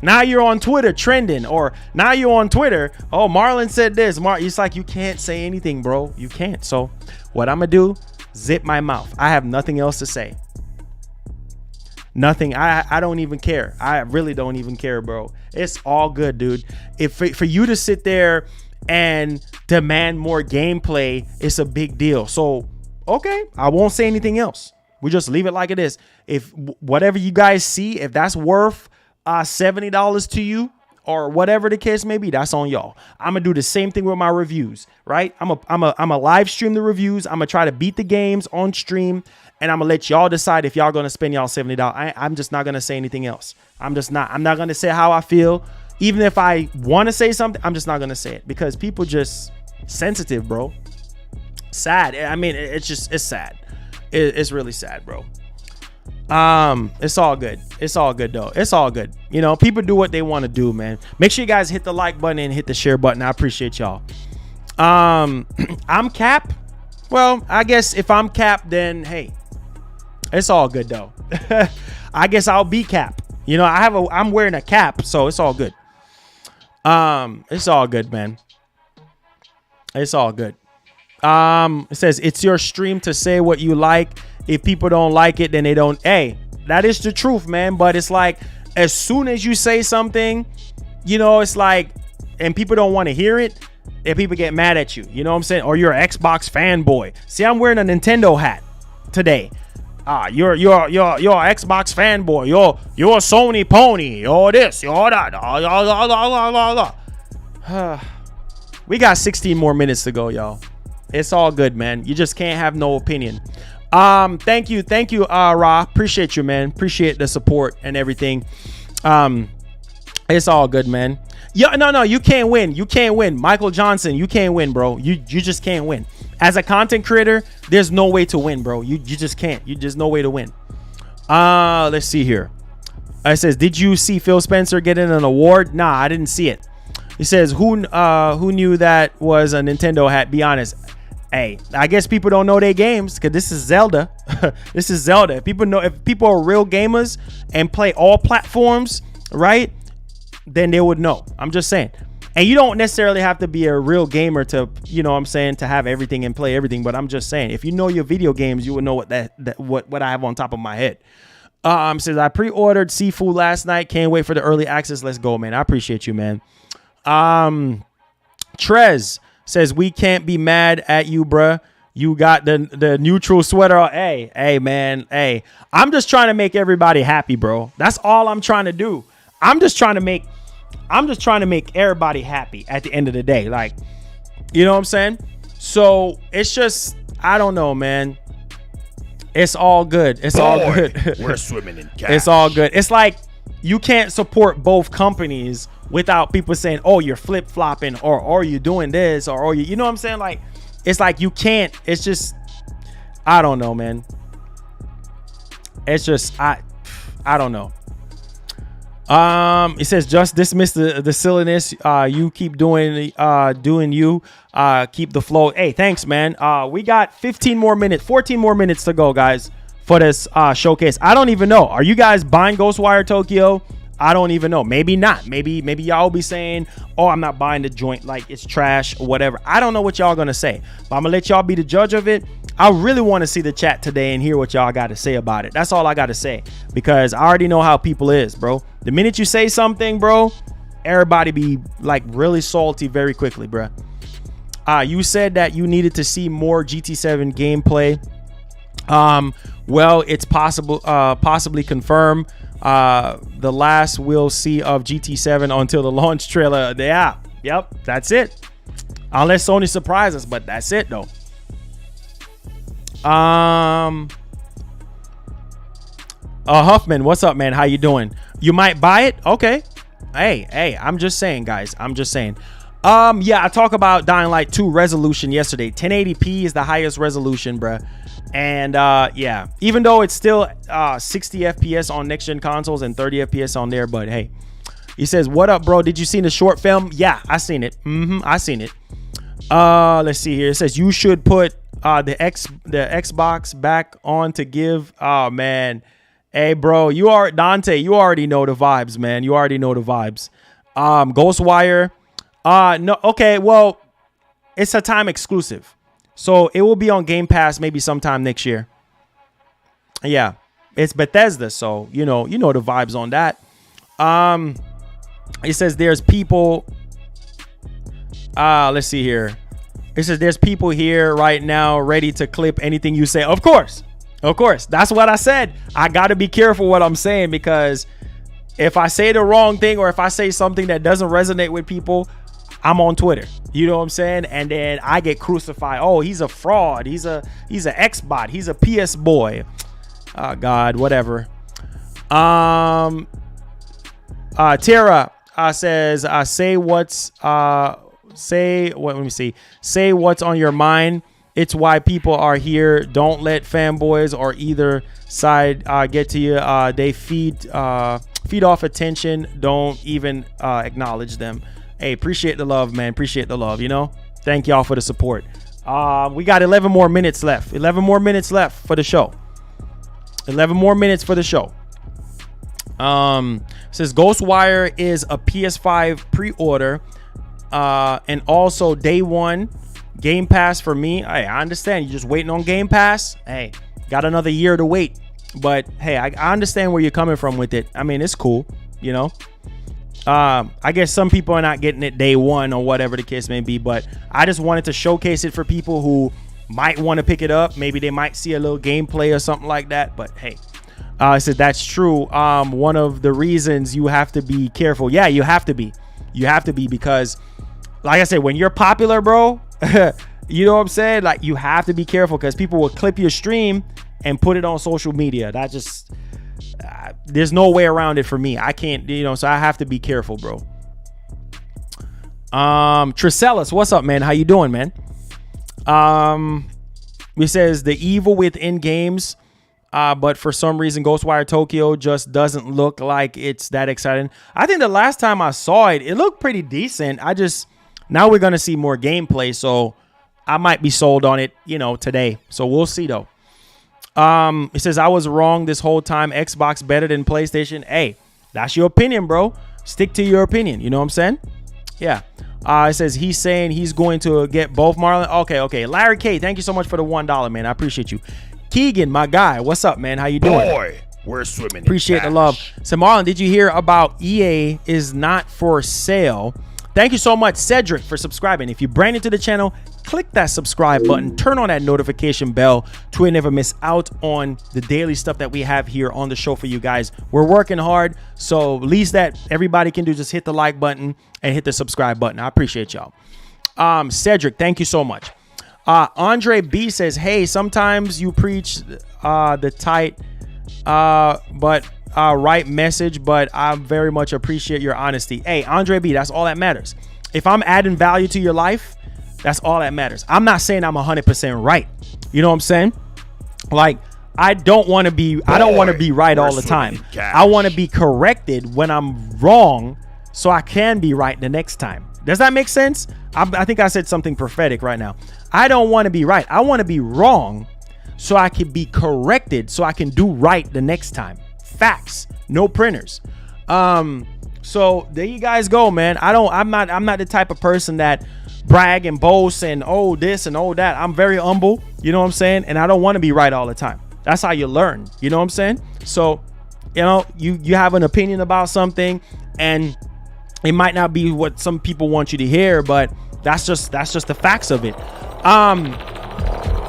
now you're on Twitter trending, or now you're on Twitter. Oh, Marlon said this. It's like you can't say anything, bro. You can't. So what I'm gonna do? Zip my mouth. I have nothing else to say. Nothing. I don't even care. I really don't even care, bro. It's all good, dude. If for you to sit there and demand more gameplay, it's a big deal. So okay, I won't say anything else. We just leave it like it is. If whatever you guys see, if that's worth $70 to you, or whatever the case may be, that's on y'all. I'm gonna do the same thing with my reviews, right? I'm a live stream the reviews. I'm gonna try to beat the games on stream, and I'm gonna let y'all decide if y'all gonna spend y'all $70. I'm just not gonna say anything else. I'm not gonna say how I feel. Even if I want to say something, I'm just not gonna say it, because people just sensitive, bro. Sad. I mean, it's sad. It's really sad, bro. It's all good. It's all good though. It's all good. You know, people do what they want to do, man. Make sure you guys hit the like button and hit the share button. I appreciate y'all. I'm Cap. Well, I guess if I'm Cap, then hey, it's all good though. I guess I'll be Cap. You know, I'm wearing a cap, so it's all good. It's all good, man. It's all good. It says it's your stream to say what you like. If people don't like it, then they don't. Hey, that is the truth, man. But it's like, as soon as you say something, you know, it's like, and people don't want to hear it, and people get mad at you. You know what I'm saying? Or you're an Xbox fanboy. See, I'm wearing a Nintendo hat today. You're an Xbox fanboy. You're a Sony pony. You're this. You're that. We got 16 more minutes to go, y'all. It's all good, man. You just can't have no opinion. Thank you, Ra. Appreciate you, man. Appreciate the support and everything. It's all good, man. Yeah, no, you can't win. You can't win. Michael Johnson, you can't win, bro. You just can't win. As a content creator, there's no way to win, bro. You just can't. There's no way to win. Let's see here. It says, did you see Phil Spencer getting an award? Nah, I didn't see it. It says, who knew that was a Nintendo hat? Be honest. Hey, I guess people don't know their games, because this is Zelda. This is Zelda. If people are real gamers and play all platforms, right, then they would know. I'm just saying. And you don't necessarily have to be a real gamer to, you know what I'm saying, to have everything and play everything. But I'm just saying, if you know your video games, you would know what I have on top of my head. Says, I pre-ordered Seafood last night. Can't wait for the early access. Let's go, man. I appreciate you, man. Trez says, we can't be mad at you, bruh. You got the neutral sweater. Hey, man. Hey, I'm just trying to make everybody happy, bro. That's all I'm trying to do. I'm just trying to make everybody happy at the end of the day. Like, you know what I'm saying? So it's just, I don't know, man. It's all good. It's all good. We're swimming in cash. It's all good. It's like, you can't support both companies without people saying, oh, you're flip-flopping, or you're doing this, or you know what I'm saying? Like, it's like you can't. It's just, I don't know, man. It's just, I don't know. It says, just dismiss the silliness. You keep doing you. Keep the flow. Hey, thanks, man. We got 14 more minutes to go, guys, for this showcase. I don't even know. Are you guys buying Ghostwire Tokyo? I don't even know. Maybe not. Maybe y'all will be saying, oh, I'm not buying the joint, like it's trash or whatever. I don't know what y'all gonna say, but I'm gonna let y'all be the judge of it. I really want to see the chat today and hear what y'all got to say about it. That's all I got to say, because I already know how people is, bro. The minute you say something, bro, everybody be like really salty very quickly, bro. You said that you needed to see more GT7 gameplay. Well, it's possibly confirmed. The last we'll see of GT7 until the launch trailer. Yeah, yep, that's it. Unless Sony surprises us, but that's it though. Huffman, what's up, man? How you doing? You might buy it? Okay. Hey, I'm just saying, guys. I'm just saying. Yeah, I talked about Dying Light 2 resolution yesterday. 1080p is the highest resolution, bruh. And yeah, even though it's still 60 FPS on next gen consoles and 30 FPS on there, but hey, he says, "What up, bro? Did you see the short film?" Yeah, I seen it. I seen it. Let's see here. It says you should put the Xbox back on to give. Oh man, hey bro, you are Dante. You already know the vibes, man. You already know the vibes. Ghostwire. No, okay. Well, it's a time exclusive, so it will be on Game Pass maybe sometime next year. Yeah, it's Bethesda, so you know the vibes on that. It says there's people. Let's see here. It says there's people here right now ready to clip anything you say. Of course. That's what I said. I got to be careful what I'm saying, because if I say the wrong thing or if I say something that doesn't resonate with people, I'm on Twitter. You know what I'm saying? And then I get crucified. Oh, he's a fraud. He's an X-bot. He's a PS boy. Oh, God, whatever. Tara says, say what's say what, let me see. Say what's on your mind. It's why people are here. Don't let fanboys or either side get to you. They feed off attention. Don't even acknowledge them. Hey, appreciate the love, man. Appreciate the love, Thank y'all for the support. We got 11 more minutes left. 11 more minutes left for the show. 11 more minutes for the show. Says Ghostwire is a PS5 pre-order, and also day one Game Pass for me. Hey, I understand you're just waiting on Game Pass. Hey, got another year to wait, but hey, I understand where you're coming from with it. I mean, it's cool, I guess some people are not getting it day one or whatever the case may be, but I just wanted to showcase it for people who might want to pick it up. Maybe they might see a little gameplay or something like that, but hey. I said that's true. One of the reasons you have to be careful. Yeah, you have to be. You have to be, because, like I said, when you're popular, bro, you know what I'm saying? Like, you have to be careful, because people will clip your stream and put it on social media. That just, there's no way around it for me. I can't, so I have to be careful, bro. Trisellus, what's up, man? How you doing, man? He says the evil within games. But for some reason, Ghostwire Tokyo just doesn't look like it's that exciting. I think the last time I saw it, it looked pretty decent. Now we're going to see more gameplay, so I might be sold on it, today. So we'll see, though. It says, I was wrong this whole time. Xbox better than PlayStation. Hey, that's your opinion, bro. Stick to your opinion. You know what I'm saying? Yeah. It says he's saying he's going to get both Marlon. Okay. Larry K, thank you so much for the $1, man. I appreciate you. Keegan, my guy, what's up, man? How you doing? Boy, we're swimming. Appreciate the love. So, Marlon, did you hear about EA is not for sale? Thank you so much, Cedric, for subscribing. If you're brand new to the channel, click that subscribe button, turn on that notification bell to never miss out on the daily stuff that we have here on the show for you guys. We're working hard, so least that everybody can do, just hit the like button and hit the subscribe button. I appreciate y'all. Cedric, thank you so much. Andre B says, hey, sometimes you preach the tight but right message, but I very much appreciate your honesty. Hey, Andre B, that's all that matters. If I'm adding value to your life, that's all that matters. I'm not saying I'm 100% right. You know what I'm saying? Like, I don't want to be right all the time. I want to be corrected when I'm wrong so I can be right the next time. Does that make sense? I think I said something prophetic right now. I don't want to be right. I want to be wrong so I can be corrected so I can do right the next time. Facts, no printers. So there you guys go, man. I'm not the type of person that brag and boast and this and that. I'm very humble, you know what I'm saying? And I don't want to be right all the time. That's how you learn, you know what I'm saying? So, you have an opinion about something and it might not be what some people want you to hear, but that's just the facts of it.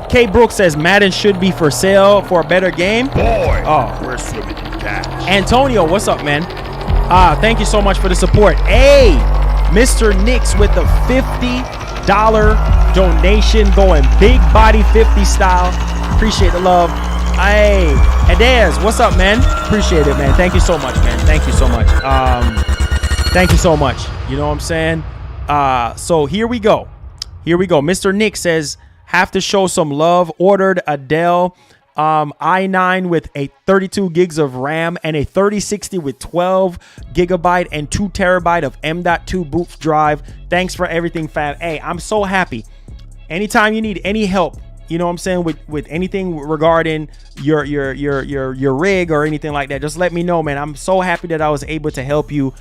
K Brooks says Madden should be for sale for a better game. Boy, we're swimming in cash. Antonio, what's up, man? Thank you so much for the support. Hey, Mr. Nix with the $50 donation, going big body 50 style. Appreciate the love. Hey, Adez, what's up, man? Appreciate it, man. Thank you so much, man. Thank you so much. Thank you so much. You know what I'm saying? So here we go. Mr. Nick says, have to show some love. Ordered a Dell i9 with a 32 gigs of RAM and a 3060 with 12 gigabyte and 2 terabyte of M.2 boot drive. Thanks for everything, fam. Hey, I'm so happy. Anytime you need any help, you know what I'm saying, with anything regarding your rig or anything like that, just let me know, man. I'm so happy that I was able to help you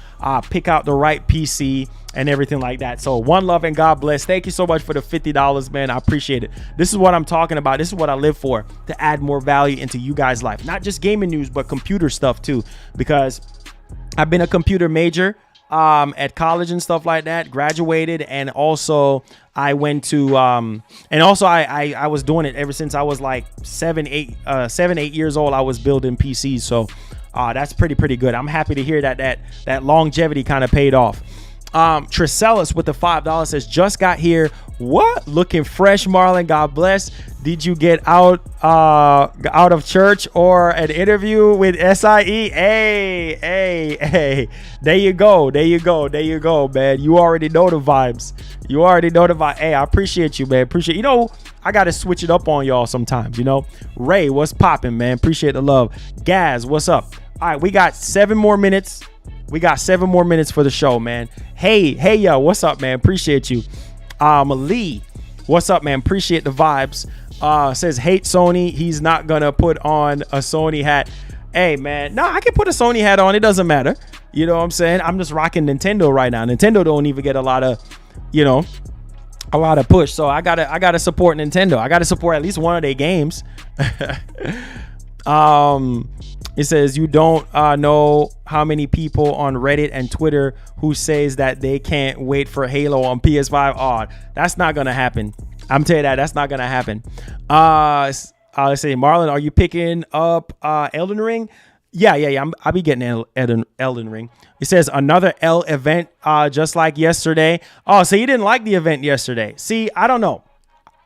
pick out the right PC and everything like that. So one love and God bless. Thank you so much for the $50, man. I appreciate it. This is what I'm talking about. This is what I live for, to add more value into you guys' life. Not just gaming news, but computer stuff too, because I've been a computer major at college and stuff like that, graduated, and also I went to and also I was doing it ever since I was like 7, 8 years old. I was building PCs, so that's pretty good. I'm happy to hear that longevity kind of paid off. Trisellus with the $5 says, just got here. What? Looking fresh, Marlon. God bless. Did you get out of church or an interview with SIE? Hey. There you go, man. You already know the vibes. Hey, I appreciate you, man. You know, I got to switch it up on y'all sometimes, you know. Ray, what's popping, man? Appreciate the love. Gaz, what's up? All right, we got 7 more minutes. For the show, man. Hey, yo, what's up, man? Appreciate you. Lee, what's up, man? Appreciate the vibes. Says hate Sony. He's not gonna put on a Sony hat. Hey, man, no, I can put a Sony hat on. It doesn't matter. You know what I'm saying? I'm just rocking Nintendo right now. Nintendo don't even get a lot of push. So I gotta support Nintendo. I gotta support at least one of their games. It says, you don't know how many people on Reddit and Twitter who says that they can't wait for Halo on PS5. Oh, that's not going to happen. I'm telling you that's not going to happen. Let's say, Marlon, are you picking up Elden Ring? Yeah. I'll be getting Elden Ring. It says another L event just like yesterday. Oh, so you didn't like the event yesterday. See, I don't know.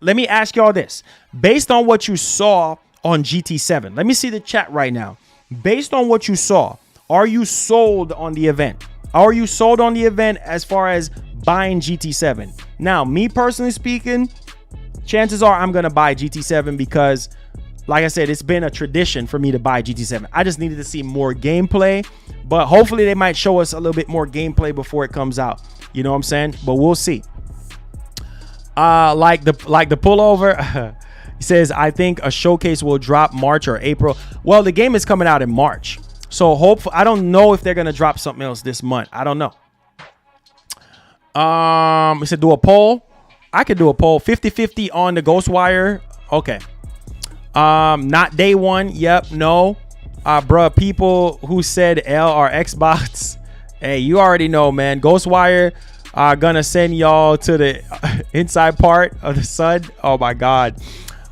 Let me ask y'all this. Based on what you saw on GT7, let me see the chat right now. Based on what you saw, are you sold on the event? Are you sold on the event as far as buying GT7? Now, me personally speaking, chances are I'm going to buy GT7 because, like I said, it's been a tradition for me to buy GT7. I just needed to see more gameplay, but hopefully they might show us a little bit more gameplay before it comes out. You know what I'm saying? But we'll see. Like the pullover. He says, I think a showcase will drop March or April. Well, the game is coming out in March. So hopefully, I don't know if they're going to drop something else this month. I don't know. He said, do a poll. I could do a poll. 50-50 on the Ghostwire. Okay. Not day one. Yep. No. Bruh, people who said L are Xbox. Hey, you already know, man. Ghostwire gonna send y'all to the inside part of the sun. Oh, my God.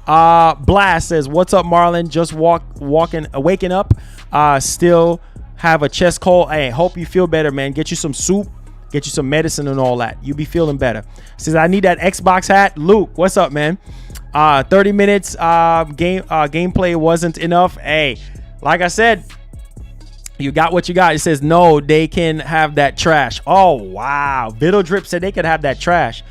Blast says, what's up, Marlon? Just waking up. Still have a chest cold. Hey, hope you feel better, man. Get you some soup, get you some medicine and all that. You be feeling better. Says, I need that Xbox hat. Luke, what's up, man? 30 minutes gameplay wasn't enough. Hey, like I said, you got what you got. It says, no, they can have that trash. Oh, wow. Viddle Drip said they could have that trash.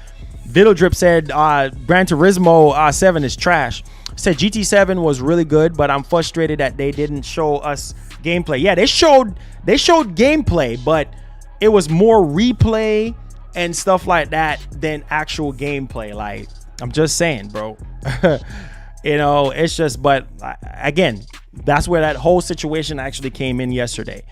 Viddle Drip said Gran Turismo 7 is trash. Said GT7 was really good, but I'm frustrated that they didn't show us gameplay. Yeah, they showed gameplay, but it was more replay and stuff like that than actual gameplay. Like, I'm just saying, bro. You know, it's just, but again, that's where that whole situation actually came in yesterday.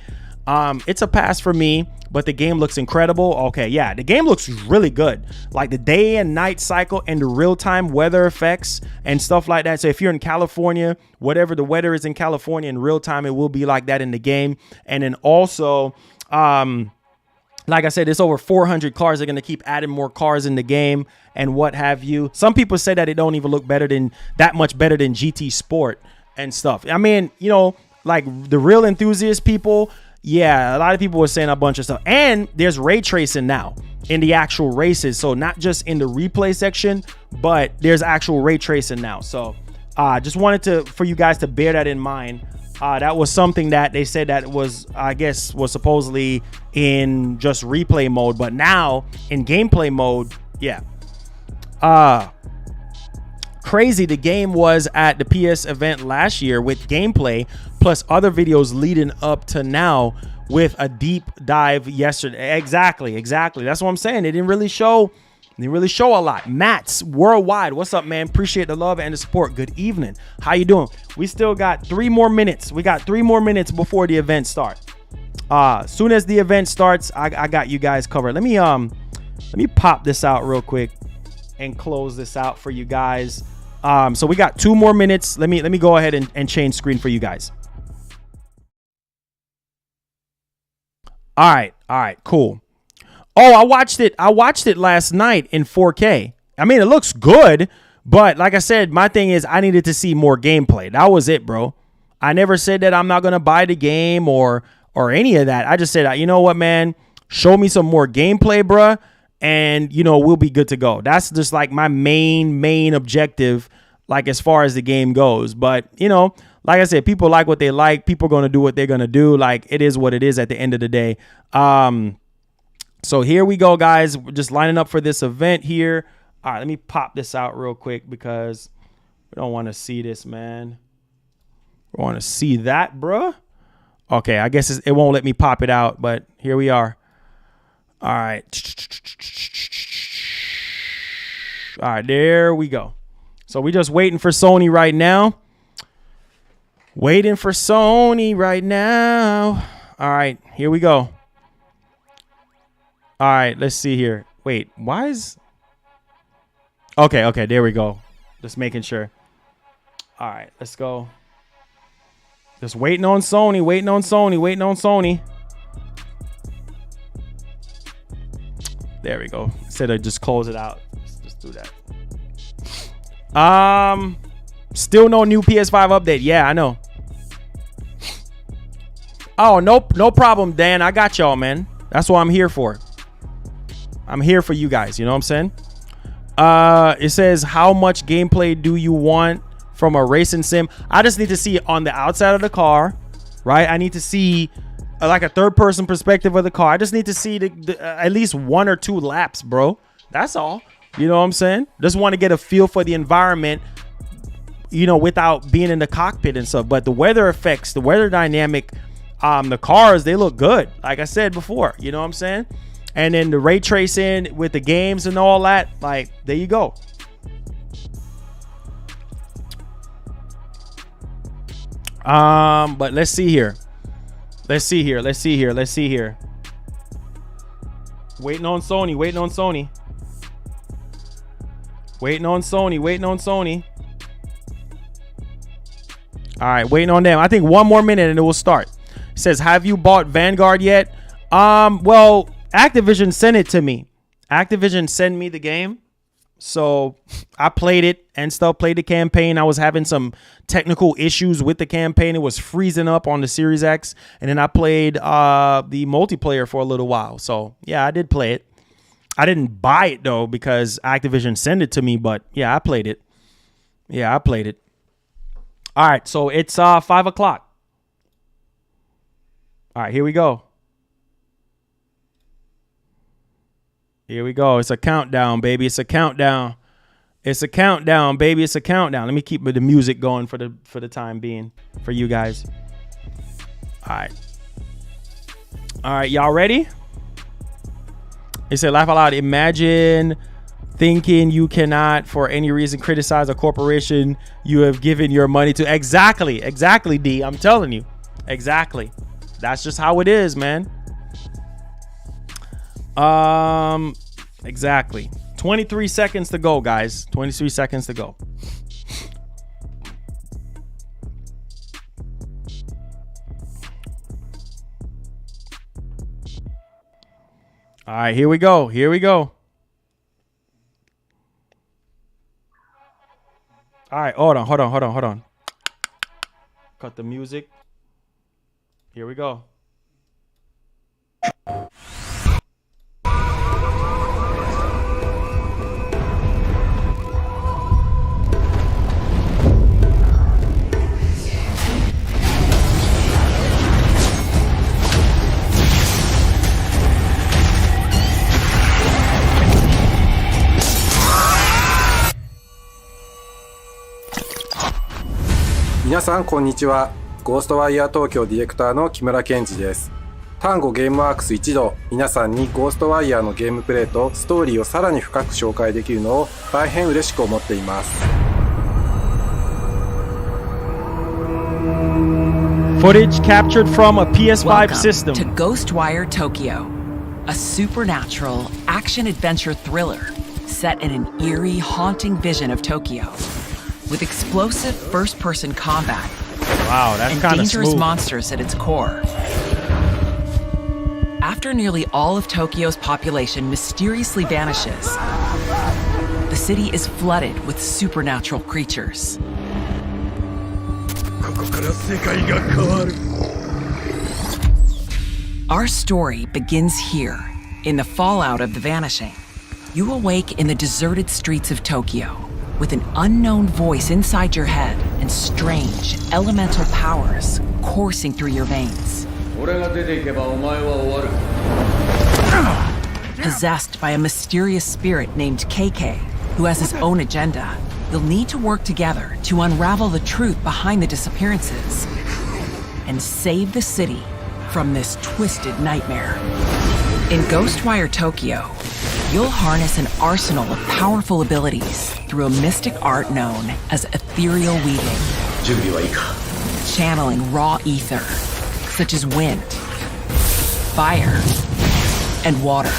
It's a pass for me, but the game looks incredible. Okay, yeah, the game looks really good. Like the day and night cycle and the real-time weather effects and stuff like that. So if you're in California, whatever the weather is in California in real time, it will be like that in the game. And then also, like I said, it's over 400 cars. They're going to keep adding more cars in the game and what have you. Some people say that it don't even look that much better than GT Sport and stuff. I mean, you know, like the real enthusiast people, yeah, a lot of people were saying a bunch of stuff. And there's ray tracing now in the actual races. So not just in the replay section, but there's actual ray tracing now. So just wanted for you guys to bear that in mind That was something that they said that was, I guess, was supposedly in just replay mode, but now in gameplay mode, yeah. Crazy. The game was at the PS event last year with gameplay plus other videos leading up to now with a deep dive yesterday. Exactly. That's what I'm saying. They didn't really show a lot. Matt's Worldwide, what's up, man? Appreciate the love and the support. Good evening. How you doing? We still got 3 more minutes. We got 3 more minutes before the event starts. Soon as the event starts, I got you guys covered. Let me pop this out real quick and close this out for you guys. So we got 2 more minutes. Let me go ahead and change screen for you guys. All right, cool. Oh, I watched it last night in 4K. I mean, it looks good, but like I said, my thing is I needed to see more gameplay. That was it, bro. I never said that I'm not going to buy the game or any of that. I just said, you know what, man, show me some more gameplay, bruh, and, you know, we'll be good to go. That's just like my main objective, like as far as the game goes. But, you know, like I said, people like what they like. People are going to do what they're going to do. Like, it is what it is at the end of the day. So here we go, guys. We're just lining up for this event here. All right, let me pop this out real quick because we don't want to see this, man. We want to see that, bruh. Okay, I guess it won't let me pop it out, but here we are. All right. All right, there we go. So we're just waiting for Sony right now. Waiting for Sony right now. All right, here we go. All right, let's see here. Wait, why is... Okay, there we go. Just making sure. All right, let's go. Just waiting on Sony, waiting on Sony. There we go. Instead of just close it out. Let's just do that. Still no new PS5 update. Yeah, I know. Oh, nope, no problem, Dan. I got y'all, man. That's what I'm here for. I'm here for you guys. You know what I'm saying? It says, how much gameplay do you want from a racing sim? I just need to see it on the outside of the car, right? I need to see like a third-person perspective of the car. I just need to see at least 1 or 2 laps, bro. That's all. You know what I'm saying? Just want to get a feel for the environment, you know, without being in the cockpit and stuff. But the weather effects, the weather dynamic, the cars, they look good. Like I said before, you know what I'm saying? And then the ray tracing with the games and all that, like, there you go. But let's see here. Let's see here. Waiting on Sony. All right, waiting on them. I think 1 more minute and it will start. It says, have you bought Vanguard yet? Well, Activision sent it to me. Activision sent me the game. So I played it and stuff, played the campaign. I was having some technical issues with the campaign. It was freezing up on the Series X. And then I played the multiplayer for a little while. So yeah, I did play it. I didn't buy it though because Activision sent it to me. But yeah, I played it. All right, so it's 5 o'clock. All right, here we go. It's a countdown, baby. It's a countdown, baby. Let me keep the music going for the time being for you guys. All right, y'all ready? It said, laugh out loud. Imagine thinking you cannot for any reason criticize a corporation you have given your money to. Exactly, D. I'm telling you. Exactly. That's just how it is, man. Exactly. 23 seconds to go, guys. 23 seconds to go. All right, here we go. All right, hold on. Cut the music. Here we go. 皆さんこんにちは。ゴーストワイヤー東京ディレクターの木村健二です。単語ゲームワークス一同、皆さんにゴーストワイヤーのゲームプレイとストーリーをさらに深く紹介できるのを大変嬉しく思っています。Footage captured from a PS5 system. Welcome to Ghostwire Tokyo, a supernatural action-adventure thriller set in an eerie, haunting vision of Tokyo, with explosive first-person combat Wow, that's and kind of dangerous smooth. monsters at its core. After nearly all of Tokyo's population mysteriously vanishes, the city is flooded with supernatural creatures. Our story begins here, in the fallout of the vanishing. You awake in the deserted streets of Tokyo, with an unknown voice inside your head and strange, elemental powers coursing through your veins. Possessed by a mysterious spirit named KK, who has his own agenda, you'll need to work together to unravel the truth behind the disappearances and save the city from this twisted nightmare. In Ghostwire Tokyo, you'll harness an arsenal of powerful abilities through a mystic art known as ethereal weaving. Channeling raw ether, such as wind, fire, and water.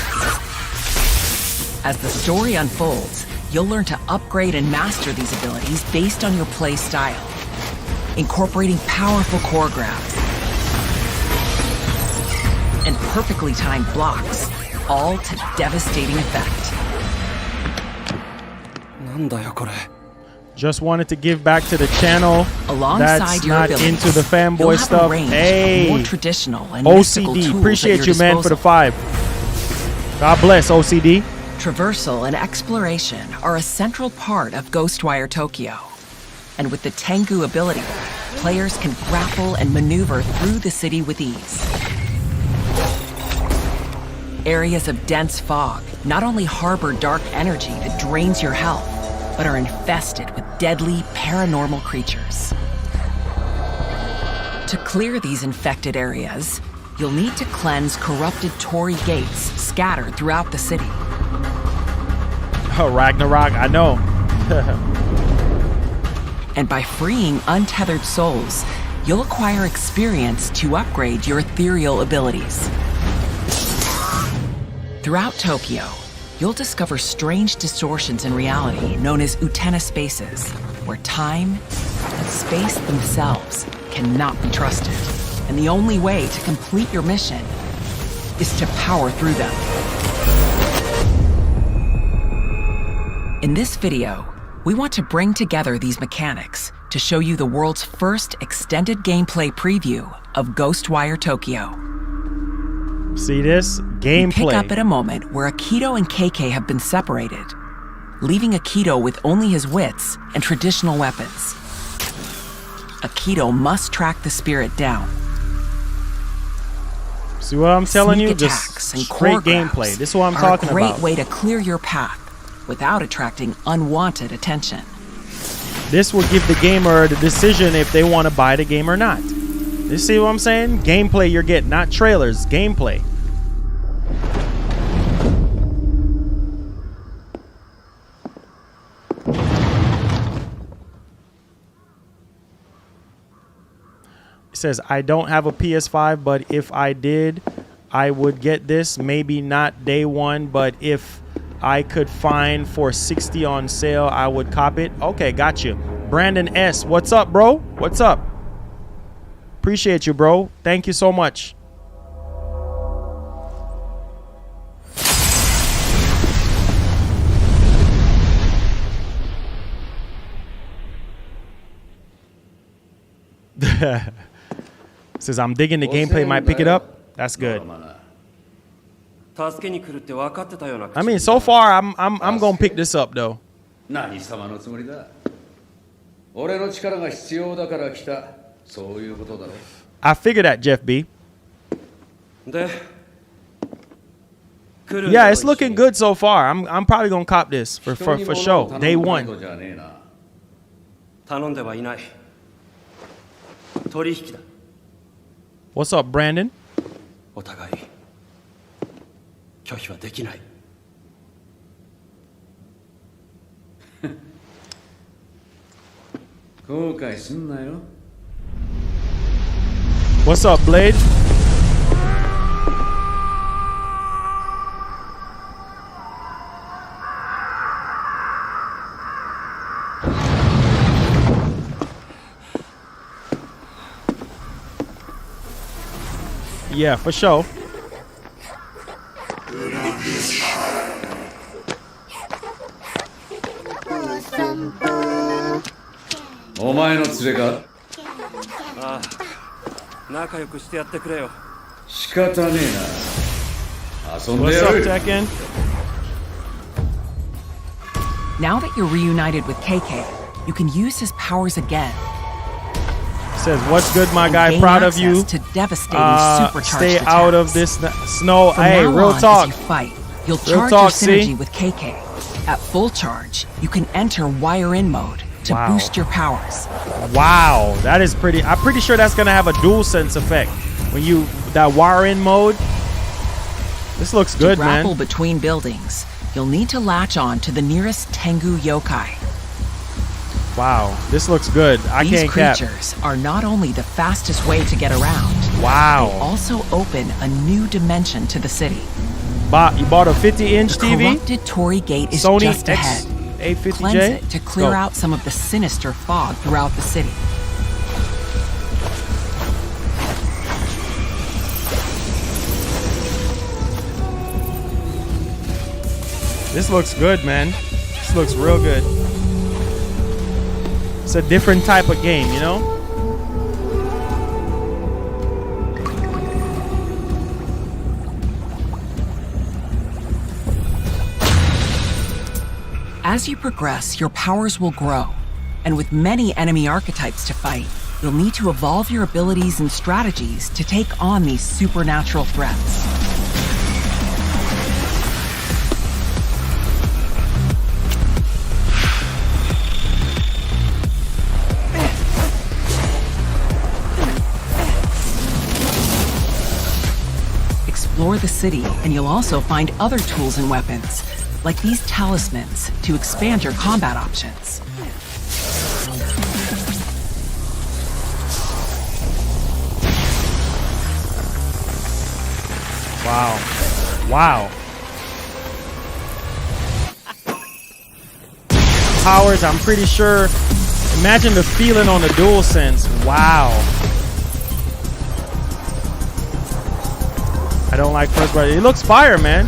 As the story unfolds, you'll learn to upgrade and master these abilities based on your play style, incorporating powerful core grabs and perfectly timed blocks, all to devastating effect. Just wanted to give back to the channel. Alongside That's your not abilities, into the you'll fanboy have stuff. a range Hey, of more traditional and mystical tools OCD. at Appreciate your you, man, for the disposal. 5. God bless, OCD. Traversal and exploration are a central part of Ghostwire Tokyo. And with the Tengu ability, players can grapple and maneuver through the city with ease. Areas of dense fog not only harbor dark energy that drains your health, but are infested with deadly paranormal creatures. To clear these infected areas, you'll need to cleanse corrupted torii gates scattered throughout the city. Oh, Ragnarok, I know. And by freeing untethered souls, you'll acquire experience to upgrade your ethereal abilities. Throughout Tokyo, you'll discover strange distortions in reality known as Utena spaces, where time and space themselves cannot be trusted. And the only way to complete your mission is to power through them. In this video, we want to bring together these mechanics to show you the world's first extended gameplay preview of Ghostwire Tokyo. See this? We Gameplay. pick up at a moment where Akito and KK have been separated, leaving Akito with only his wits and traditional weapons. Akito must track the spirit down. See what I'm telling Sneak you? attacks Just and straight core gameplay. grabs This is what I'm are talking a great about. way to clear your path without attracting unwanted attention. This will give the gamer the decision if they want to buy the game or not. You see what I'm saying? Gameplay you're getting, not trailers. Gameplay. It says, I don't have a PS5, but if I did, I would get this. Maybe not day one, but if I could find for 60 on sale, I would cop it. Okay, got you. Brandon S, what's up, bro? What's up? Appreciate you, bro. Thank you so much. Says I'm digging the gameplay, might pick it up. That's good. I mean, so far I'm gonna pick this up though. I figured that, Jeff B. Yeah, it's looking good so far. I'm probably gonna cop this for sure. Day one. 取引だ。 What's up, Brandon? お互い拒否はできない。後悔すんなよ。 What's up, Blade? Yeah, for sure. お前の連れか？ああ、仲良くしてやってくれよ。仕方ねえな。遊んで What's や up, る。 Tekken? Now that you're reunited with KK, you can use his powers again. Says, what's good, my and guy? gain Proud of you. access to devastating supercharged Stay attacks. out of this snow. From Hey, now real on, talk. As you fight, you'll Real charge talk, your see? synergy with KK. At full charge, you can enter wire-in mode to Wow. boost your powers. Wow, that is pretty. I'm pretty sure that's gonna have a dual sense effect when you that wire in mode. This looks good, to grapple man. between buildings, you'll need to latch on to the nearest Tengu yokai. Wow, this looks good. I These can't cap. creatures are not only the fastest way to get around, they Wow. also open a new dimension to the city. You bought a 50-inch The TV? corrupted Torii Gate is Sony just ahead. X850J? Cleanse it to clear Go. out some of the sinister fog throughout the city. This looks good, man. This looks real good. It's a different type of game, you know? As you progress, your powers will grow. And with many enemy archetypes to fight, you'll need to evolve your abilities and strategies to take on these supernatural threats. Explore the city, and you'll also find other tools and weapons, like these talismans, to expand your combat options. Wow. Wow. Powers, I'm pretty sure. Imagine the feeling on the DualSense. Wow. I don't like first person. It looks fire, man.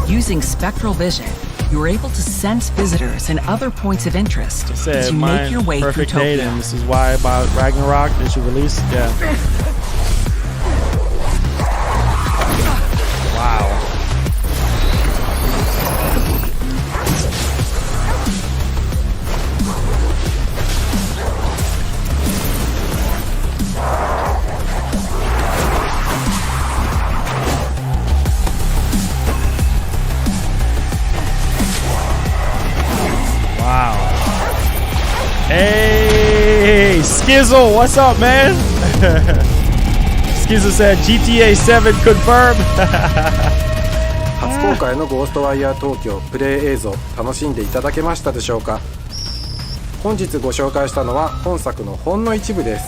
Using spectral vision, you're able to sense visitors and other points of interest It as said you mine make your way through perfect date, Tokyo. and this is why about Ragnarok that you released. Yeah. Wow. Wow. Hey, Skizzle, what's up, man? Skizzle said GTA 7 confirmed. 初公開のゴーストワイヤー東京プレイ映像楽しんでいただけましたでしょうか。本日ご紹介したのは本作のほんの一部です。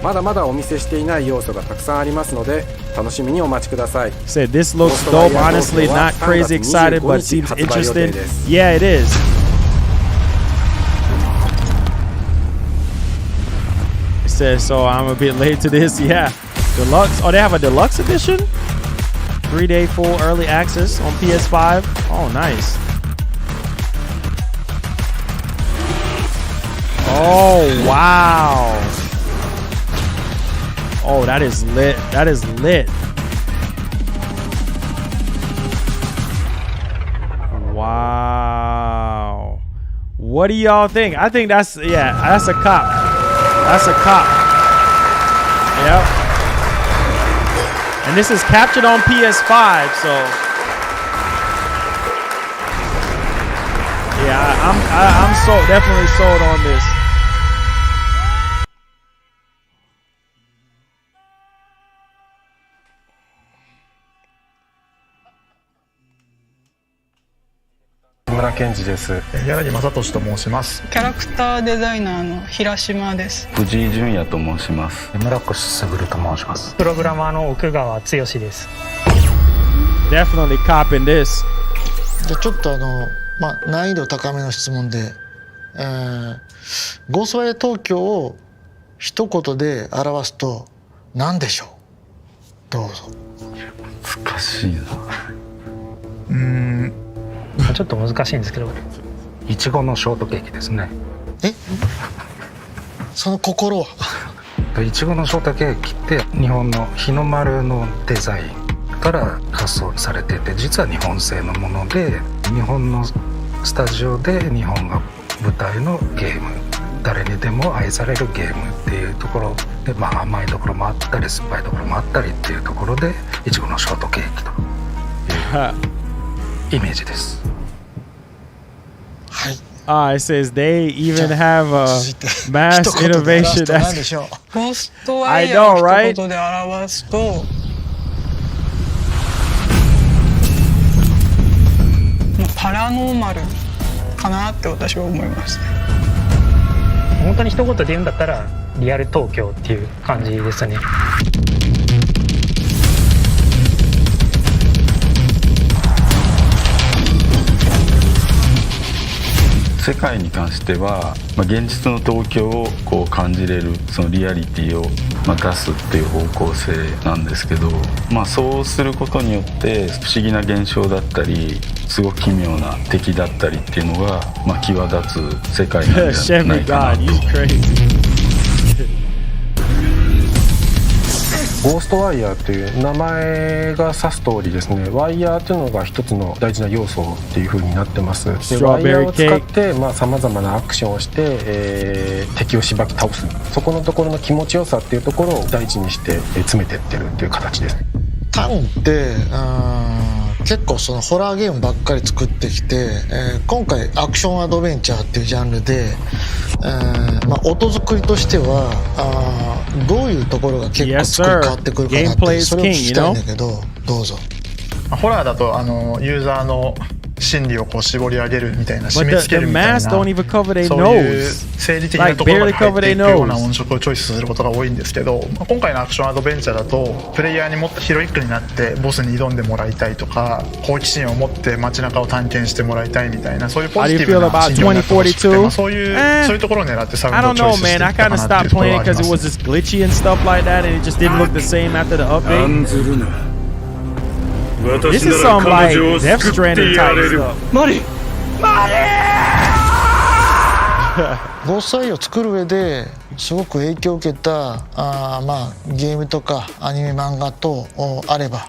まだまだお見せしていない要素がたくさんありますので楽しみにお待ちください。 Said this looks dope. Honestly, not crazy excited, but seems interesting. Yeah, it is. It says so. I'm a bit late to this. Yeah, deluxe. Oh, they have a deluxe edition. 3-day full early access on PS5. Oh, nice. Oh, wow. Oh, that is lit. That is lit. Wow. What do y'all think? I think that's, yeah, that's a cop. That's a cop. Yep. And this is captured on PS5, so yeah, I'm so definitely sold on this. 村健二です。柳正俊と申します。キャラクターデザイナーの平島です。藤井純也と申します。村越卓と申します。プログラマーの奥川剛です。Definitely copping this. でちょっと難易度高めの質問で、ゴーストワイヤー東京を一言で表すと何でしょう。どうぞ。難しいな。ちょっと難しいんですけど、いちごのショートケーキですね。その心は？いちごのショートケーキって日本の日の丸のデザインから発想されてて、実は日本製のもので、日本のスタジオで日本が舞台のゲーム、誰にでも愛されるゲームっていうところで、甘いところもあったり酸っぱいところもあったりっていうところで、いちごのショートケーキというイメージです。はい。It says they even have a mass innovation. 何でしょう。ゴーストワイヤーを一言で表すと、パラノーマルかなって私は思いますね。本当に一言で言うんだったらリアル東京っていう感じですね。世界に関しては、現実の東京をこう感じれるそのリアリティを出すっていう方向性なんですけど、そうすることによって不思議な現象だったりすごく奇妙な敵だったりっていうのが際立つ世界なんじゃないかなと。ゴーストワイヤーという名前が指す通りですね、ワイヤーというのが一つの大事な要素っていう風になってます。でワイヤーを使ってさまざまなアクションをして、敵をしばき倒す、そこのところの気持ちよさっていうところを大事にして詰めてってるっていう形です。タンって結構そのホラーゲームばっかり作ってきて、今回アクションアドベンチャーっていうジャンルで、音作りとしてはどういうところが結構作り変わってくるかなって、それを聞きたいんだけど、どうぞ。ホラーだとユーザーの心理をこう絞り上げるみたいな、締め付けるみたいな、そういう生理的なところまで入っていくような音色をチョイスすることが多いんですけど、今回のアクションアドベンチャーだとプレイヤーにもっとヒロイックになってボスに挑んでもらいたいとか、好奇心を持って街中を探検してもらいたいみたいな、そういうポジティブな心情になってほしくて、そういうところを狙ってサウンドをチョイスしていったかなっていうところはあります。This is some like Death Stranding type stuff. ゴーストワイヤーを作る上ですごく影響を受けたゲームとかアニメ漫画等あれば、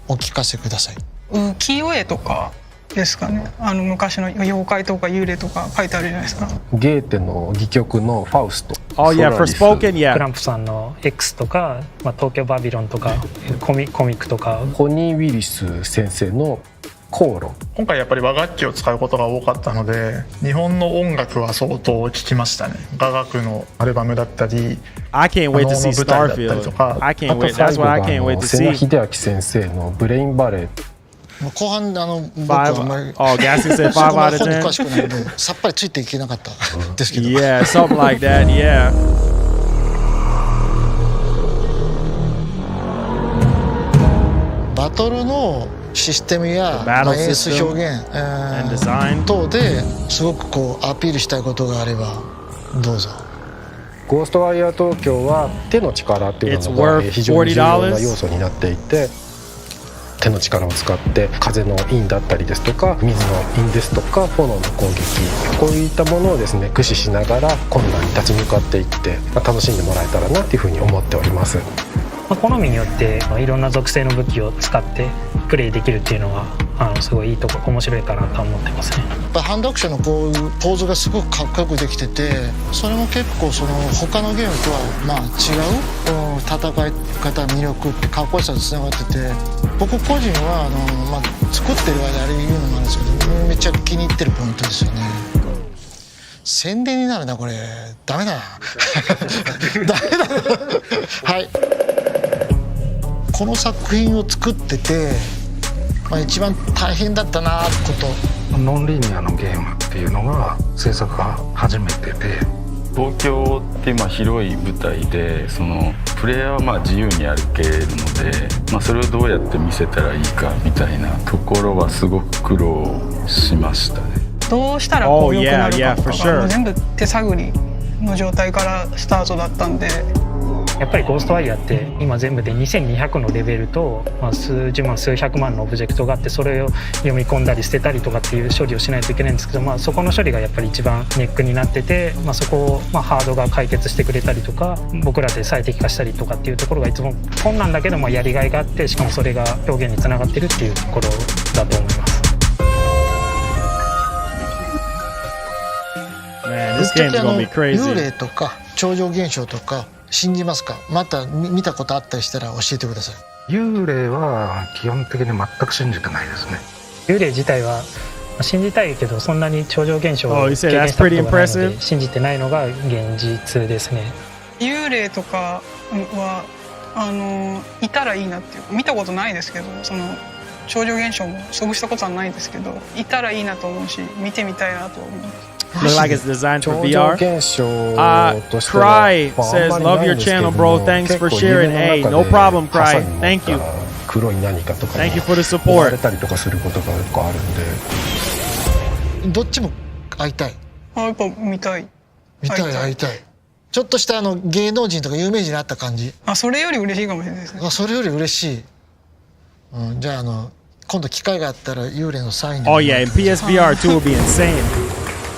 お聞かせください。浮世絵とかですかね。昔の妖怪とか幽霊とか書いてあるじゃないですか。ゲーテの戯曲のファウスト。Oh yeah, for spoken, yeah. クランプさんの X とか、東京バビロンとかコミックとか、ホニー・ウィリス先生の口論。今回やっぱり和楽器を使うことが多かったので、日本の音楽は相当聴きましたね。雅楽のアルバムだったり、I can't wait to see Starfield. I can't wait. That's what I can't wait to see. 瀬名秀明先生のブレインバレー。後半僕はあんまりGassy said 5 out of 10. 詳しくないのでさっぱりついていけなかったですけど。Yeah, something like that. Yeah. バトルのシステムや演出表現等ですごくこうアピールしたいことがあればどうぞ。ゴーストワイヤー東京は手の力っていうのが非常に重要な要素になっていて、手の力を使って風の印だったりですとか、水の印ですとか、炎の攻撃、こういったものをですね駆使しながら困難に立ち向かっていって、楽しんでもらえたらなっていうふうに思っております。好みによっていろんな属性の武器を使ってプレイできるっていうのはすごいいいとこ、面白いかなと思ってますね。ハンドアクションのこういうポーズがすごくかっこよくできてて、それも結構その他のゲームとは違う戦い方、魅力ってかっこよさとつながってて、僕個人は作ってる間あれ言うのもあるんですけど、めっちゃ気に入ってるポイントですよね。宣伝になるなこれ、ダメだなダメだはい、この作品を作ってて、一番大変だったなってことノンリニアのゲームっていうのが制作が初めてで、東京って広い舞台でそのプレイヤーは自由に歩けるので、それをどうやって見せたらいいかみたいなところはすごく苦労しましたね。どうしたらこう良くなるかとかが全部手探りの状態からスタートだったんで。やっぱりゴーストワイヤーって今全部で2200のレベルと、数十万数百万のオブジェクトがあって、それを読み込んだり捨てたりとかっていう処理をしないといけないんですけど、そこの処理がやっぱり一番ネックになってて、そこをハードが解決してくれたりとか、僕らで最適化したりとかっていうところがいつも困難だけどやりがいがあって、しかもそれが表現につながってるっていうところだと思います。幽霊とか超常現象とか信じますか？また見たことあったりしたら教えてください。幽霊は基本的に全く信じてないですね。幽霊自体は信じたいけど、そんなに超常現象を経験したことがないので信じてないのが現実ですね。幽霊とかはいたらいいなっていう、見たことないですけど、その超常現象も遭遇したことはないですけど、いたらいいなと思うし、見てみたいなと思います。Look like it's designed for VR. Cry says, love your channel, bro. Thanks for sharing. Hey, no problem, Cry. Thank you. Thank you for the support. どっちも会いたい。やっぱ見たい。会いたい。ちょっとした芸能人とか有名人に会った感じ。それより嬉しいかもしれないですね。それより嬉しい。じゃあ今度機会があったら幽霊のサイン。Oh yeah, and PSVR 2 will be insane.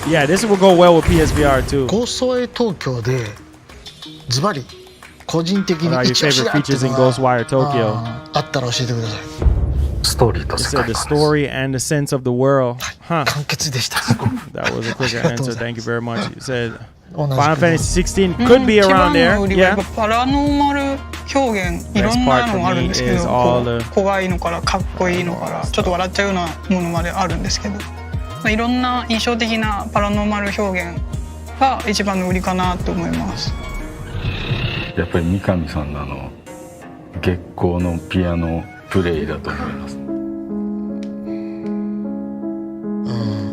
Yeah, this will go well with PSVR too. ゴーストワイ東京でズバリ個人的に一押しだっていうのがあったら教えてください。ストーリーと世界観です。The story and the sense of the world. 簡潔でした。That was a quicker answer. Thank you very much. You said Final Fantasy 16 could be around there. Yeah. パラノーマル表現いろんなのがあるんですけど、怖いのからかっこいいのからちょっと笑っちゃうようなものまであるんですけど。いろんな印象的なパラノーマル表現が一番の売りかなと思います。やっぱり三上さんの月光のピアノプレイだと思いま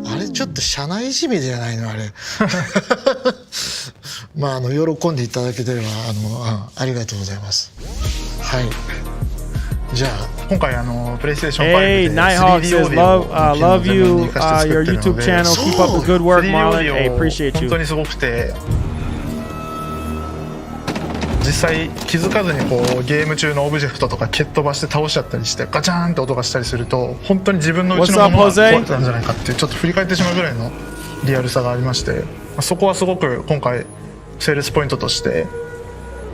す。あれちょっと社内いじめじゃないのあれ。喜んでいただけてればありがとうございます。はい。じゃあ今回プレイステーション5で Nighthawk says love you your YouTube channel. Keep up the good work, Marlon. Hey, appreciate you. 本当にすごくて、実際気づかずにゲーム中のオブジェクトとか蹴っ飛ばして倒しちゃったりしてガチャーンって音がしたりすると、本当に自分のうちのものが壊れてたんじゃないかっていう、ちょっと振り返ってしまうぐらいのリアルさがありまして、そこはすごく今回セールスポイントとして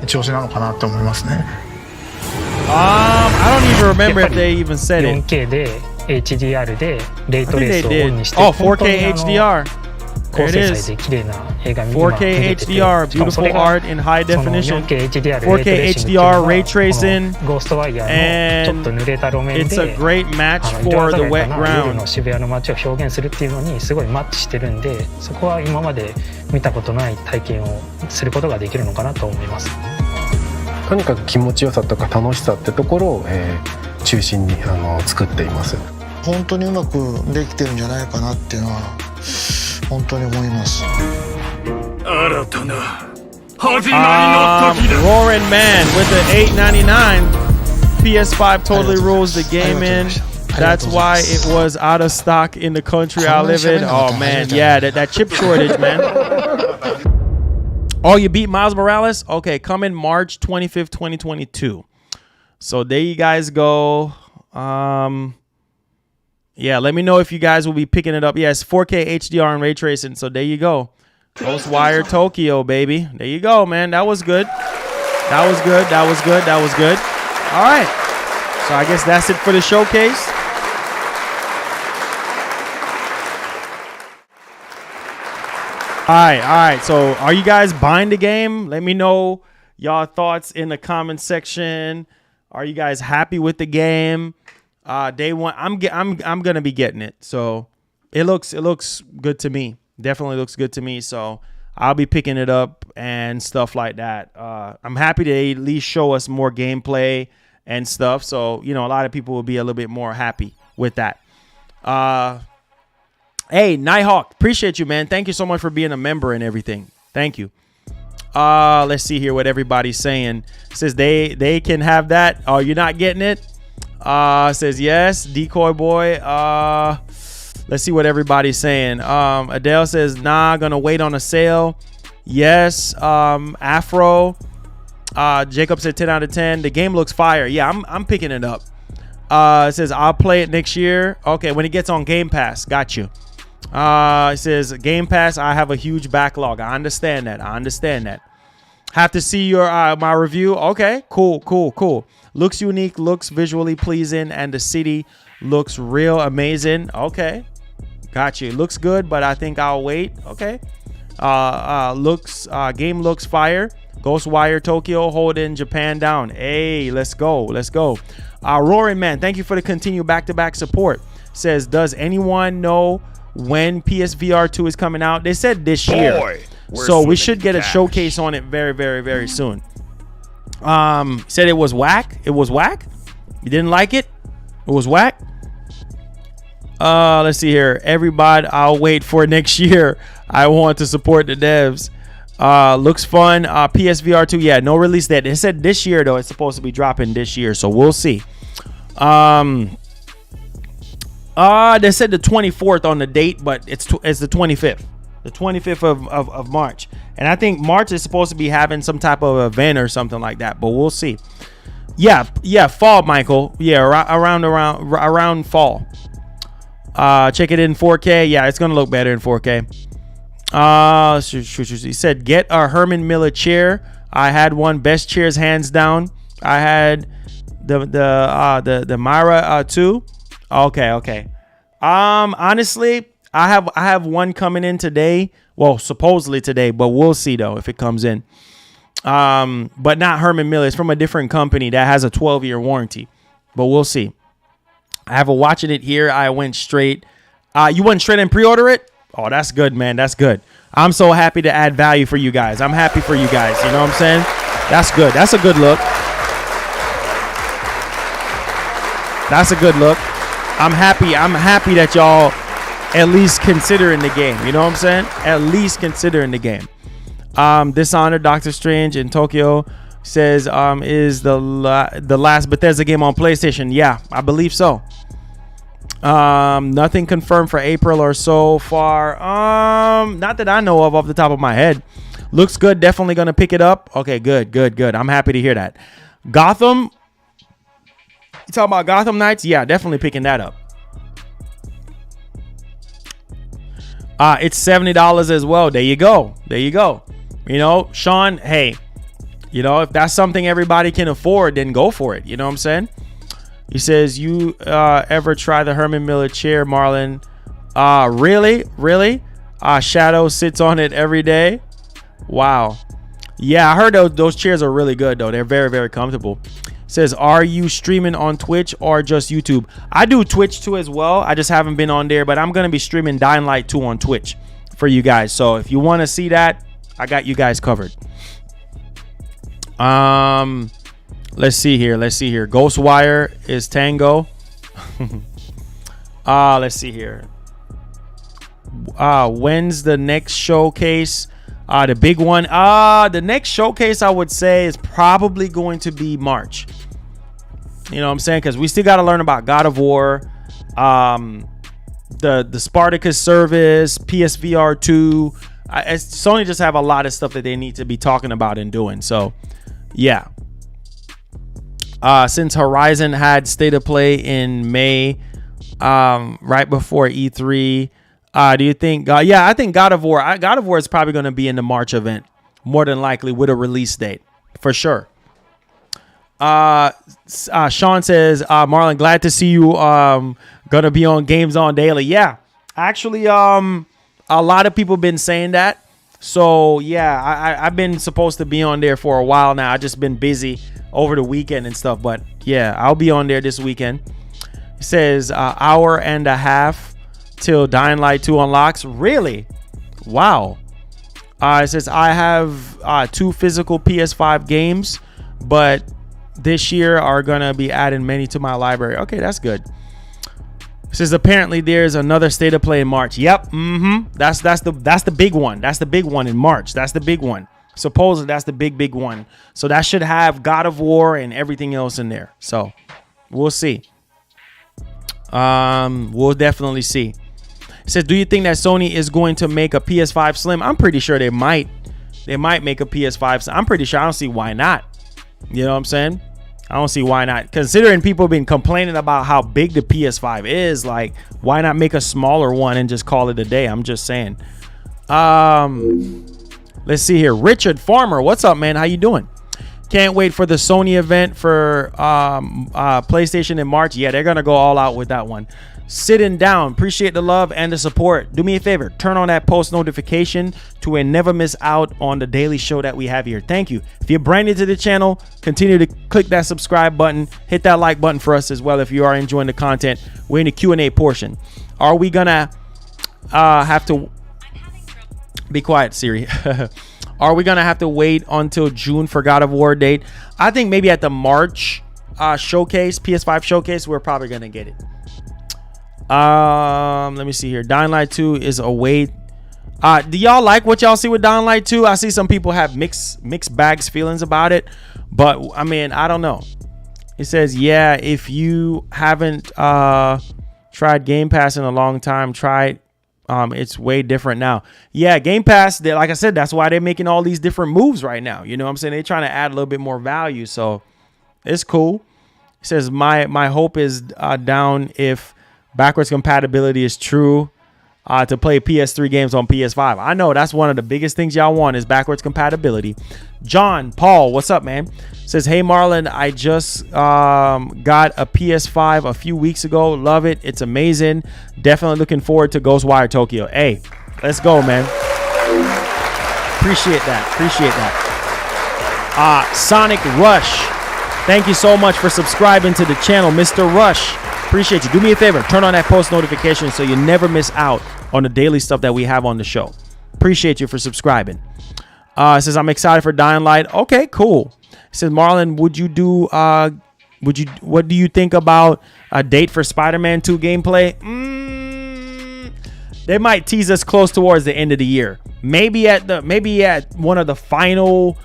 一押しなのかなって思いますね。I don't even remember if they even said it. 4K で HDR でレイトレースをオンにして、4K HDR. 高精細で綺麗な映画見 4K HDR, beautiful art in high definition. 4K HDR, ray tracing, ゴーストワイヤーのちょっと濡れた路面で it's a great match for the wet 夜 ground. の渋谷の街を表現するっていうのにすごいマッチしてるんで、そこは今まで見たことない体験をすることができるのかなと思います。とにかく気持ちよさとか楽しさってところを、中心に作っています。本当にうまくできてるんじゃないかなっていうのは本当に思います。新たな始まりの時だ。Roaring Man with an 899. PS5 totally rules the game in. That's why it was out of stock in the country I live in. Oh man, yeah, that chip shortage, man. Oh, you beat Miles Morales? Okay, coming March 25th, 2022. So there you guys go. Yeah, let me know if you guys will be picking it up. Yes, 4K HDR and ray tracing. So there you go. Ghostwire Tokyo, baby. There you go, man. That was good. That was good. That was good. That was good. All right. So I guess that's it for the showcase. All right. So are you guys buying the game? Let me know y'all thoughts in the comment section. Are you guys happy with the game? Day one, I'm gonna be getting it. So it looks good to me. Definitely looks good to me. So I'll be picking it up and stuff like that. I'm happy to at least show us more gameplay and stuff. So, you know, a lot of people will be a little bit more happy with that. Hey, Nighthawk, appreciate you, man. Thank you so much for being a member and everything. Thank you. Let's see here what everybody's saying. It says they can have that. Oh, you're not getting it? Says yes. Decoy boy. Let's see what everybody's saying. Adele says nah, gonna wait on a sale. Yes. Afro. Jacob said 10 out of 10. The game looks fire. Yeah, I'm picking it up. It says I'll play it next year. Okay, when it gets on Game Pass. Got you. It says Game Pass. I have a huge backlog. I understand that. Have to see your my review. Okay, cool. Looks unique, looks visually pleasing, and the city looks real amazing. Okay, got you. Looks good, but I think I'll wait. Okay. Game looks fire. Ghostwire Tokyo holding Japan down. Hey, let's go. Roaring Man, thank you for the continued back-to-back support. Says, does anyone know when PSVR 2 is coming out? They said this year. So we should get a showcase on it very, very, very soon. Said it was whack. You didn't like it? It was whack. Let's see here. Everybody, I'll wait for next year. I want to support the devs. Looks fun. PSVR 2, yeah, no release date. They said this year though. It's supposed to be dropping this year, so we'll see. They said the 24th on the date, but it's the 25th. The 25th of March. And I think March is supposed to be having some type of event or something like that, but we'll see. Yeah, fall, Michael. Yeah, around fall. Check it in 4K. Yeah, it's gonna look better in 4K. He said get a Herman Miller chair. I had one, best chairs hands down. I had the Myra too. Okay. Honestly, I have one coming in today. Well, supposedly today, but we'll see though if it comes in. But not Herman Miller. It's from a different company that has a 12-year warranty. But we'll see. I have a watching it here. I went straight. You went straight and pre-order it? Oh, that's good, man. That's good. I'm so happy to add value for you guys. I'm happy for you guys. You know what I'm saying? That's good. That's a good look. I'm happy that y'all at least considering the game. You know what I'm saying? At least considering the game. Dishonored, Doctor Strange in Tokyo says is the last Bethesda game on PlayStation. Yeah, I believe so. Nothing confirmed for April or so far. Not that I know of off the top of my head. Looks good. Definitely gonna pick it up. Okay, good. I'm happy to hear that. Gotham. You talking about Gotham Knights? Yeah, definitely picking that up. It's $70 as well. There you go. You know, Sean, hey, you know, if that's something everybody can afford, then go for it. You know what I'm saying? He says, you ever try the Herman Miller chair, Marlon? Really? Shadow sits on it every day. Wow. Yeah, I heard those chairs are really good, though. They're very, very comfortable. Says, are you streaming on Twitch or just YouTube? I do Twitch too as well. I just haven't been on there, but I'm going to be streaming Dying Light 2 on Twitch for you guys. So if you want to see that, I got you guys covered. Let's see here. Ghostwire is Tango. Let's see here. When's the next showcase? The big one. The next showcase I would say is probably going to be March. You know what I'm saying? Because we still got to learn about God of War, the Spartacus service, PSVR 2. Sony just have a lot of stuff that they need to be talking about and doing. So, yeah. Since Horizon had State of Play in May, right before E3, do you think? Yeah, I think God of War is probably going to be in the March event, more than likely with a release date for sure. Sean says, Marlon, glad to see you. Gonna be on Games On Daily. Yeah, actually, a lot of people been saying that. So yeah, I've been supposed to be on there for a while now. I just been busy over the weekend and stuff. But yeah, I'll be on there this weekend. It says hour and a half till Dying Light 2 unlocks. Really? Wow. It says I have 2 physical PS5 games, but this year are gonna be adding many to my library. Okay, that's good. Says apparently there's another state of play in March. Yep. That's the big one. That's the big one in March. That's the big one. Supposedly that's the big one. So that should have God of War and everything else in there. So we'll see. We'll definitely see. It says, do you think that Sony is going to make a PS5 Slim? I'm pretty sure they might. They might make a PS5. I'm pretty sure. I don't see why not. You know what I'm saying? I don't see why not. Considering people have been complaining about how big the PS5 is, like, why not make a smaller one and just call it a day? I'm just saying. Let's see here. Richard Farmer, what's up, man? How you doing? Can't wait for the Sony event for PlayStation in March. Yeah, they're going to go all out with that one. Sitting down. Appreciate the love and the support. Do me a favor. Turn on that post notification to never miss out on the daily show that we have here. Thank you. If you're brand new to the channel, continue to click that subscribe button. Hit that like button for us as well if you are enjoying the content. We're in the Q&A portion. Are we going to have to... Be quiet, Siri. Are we going to have to wait until June for God of War date? I think maybe at the March showcase, PS5 showcase, we're probably going to get it. Let me see here. Dying Light 2 is a wait. Do y'all like what y'all see with Dying Light 2? I see some people have mixed bags feelings about it, but I mean, I don't know. It says, yeah, if you haven't tried Game Pass in a long time, try it. It's way different now. Yeah, Game Pass, like I said, that's why they're making all these different moves right now. You know what I'm saying? They're trying to add a little bit more value, so it's cool. It says my hope is down if backwards compatibility is true to play PS3 games on PS5. I know that's one of the biggest things y'all want is backwards compatibility. John Paul, what's up, man? Says, hey Marlon, I just got a PS5 a few weeks ago. Love it. It's amazing. Definitely looking forward to Ghostwire Tokyo. Hey, let's go, man. Appreciate that. Appreciate that. Sonic Rush, thank you so much for subscribing to the channel, Mr. Rush. Appreciate you. Do me a favor. Turn on that post notification so you never miss out on the daily stuff that we have on the show. Appreciate you for subscribing. It says, I'm excited for Dying Light. Okay, cool. It says, Marlon, what do you think about a date for Spider-Man 2 gameplay? They might tease us close towards the end of the year. Maybe at one of the final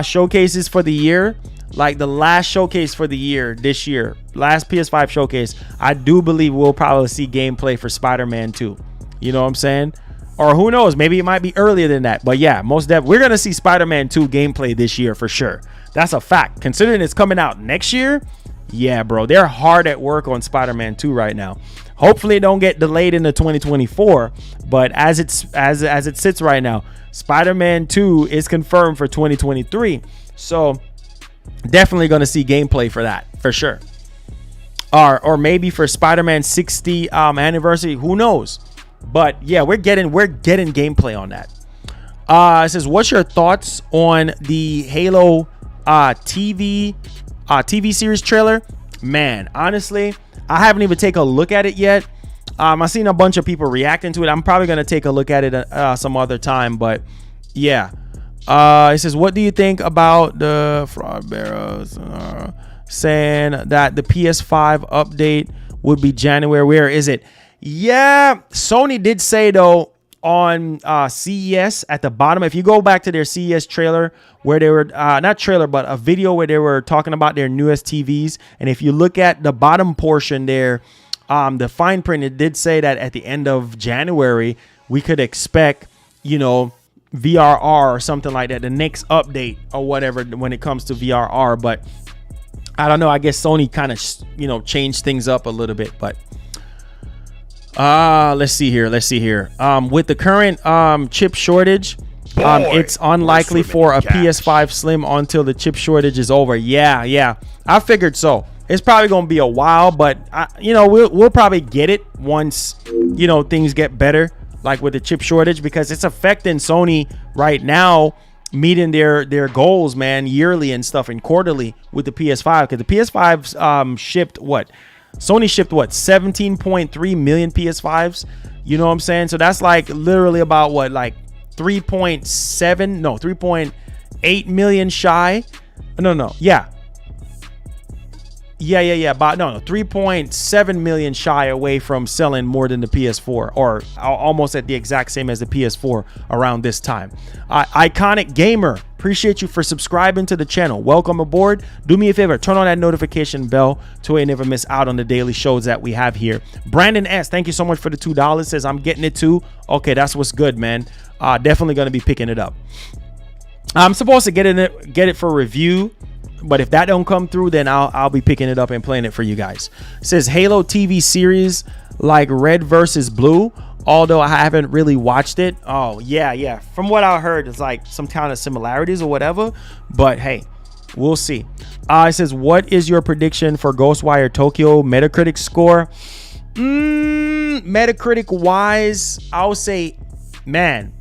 showcases for the year. Like the last showcase for the year, this year, last PS5 showcase, I do believe we'll probably see gameplay for Spider-Man 2. You know what I'm saying? Or who knows? Maybe it might be earlier than that. But yeah, most definitely, we're going to see Spider-Man 2 gameplay this year for sure. That's a fact. Considering it's coming out next year, yeah, bro. They're hard at work on Spider-Man 2 right now. Hopefully it don't get delayed into 2024. But as it sits right now, Spider-Man 2 is confirmed for 2023. So... definitely going to see gameplay for that for sure, or maybe for Spider-Man 60 anniversary, who knows. But yeah, we're getting gameplay on that. It says, what's your thoughts on the Halo TV series trailer? Man, honestly, I haven't even taken a look at it yet. I've seen a bunch of people reacting to it. I'm probably going to take a look at it some other time, but yeah. It says, what do you think about the fraud bearers saying that the PS5 update would be January? Where is it? Yeah, Sony did say though on CES at the bottom, if you go back to their CES trailer where they were not trailer but a video where they were talking about their newest TVs, and if you look at the bottom portion there, the fine print, it did say that at the end of January we could expect, you know, VRR or something like that, the next update or whatever when it comes to VRR. But I don't know, I guess Sony kind of, you know, changed things up a little bit. But let's see here. With the current chip shortage, it's unlikely for a PS5 Slim until the chip shortage is over. Yeah, I figured so. It's probably gonna be a while, but you know, we'll probably get it once, you know, things get better, like with the chip shortage, because it's affecting Sony right now meeting their goals, man, yearly and stuff and quarterly with the PS5, because the PS5 shipped what? Sony shipped what? 17.3 million PS5s. You know what I'm saying? So that's like literally about what, like 3.8 million shy. No. Yeah. Yeah. About 3.7 million shy away from selling more than the PS4, or almost at the exact same as the PS4 around this time. Iconic Gamer, appreciate you for subscribing to the channel. Welcome aboard. Do me a favor, turn on that notification bell so you never miss out on the daily shows that we have here. Brandon S, thank you so much for the $2. Says I'm getting it too. Okay, that's what's good, man. Definitely gonna be picking it up. I'm supposed to get it for review, but if that don't come through, then I'll be picking it up and playing it for you guys. It says Halo TV series like Red versus Blue, although I haven't really watched it. Oh yeah. From what I heard, it's like some kind of similarities or whatever. But hey, we'll see. It says, what is your prediction for Ghostwire Tokyo Metacritic score? Metacritic wise, I would say, man,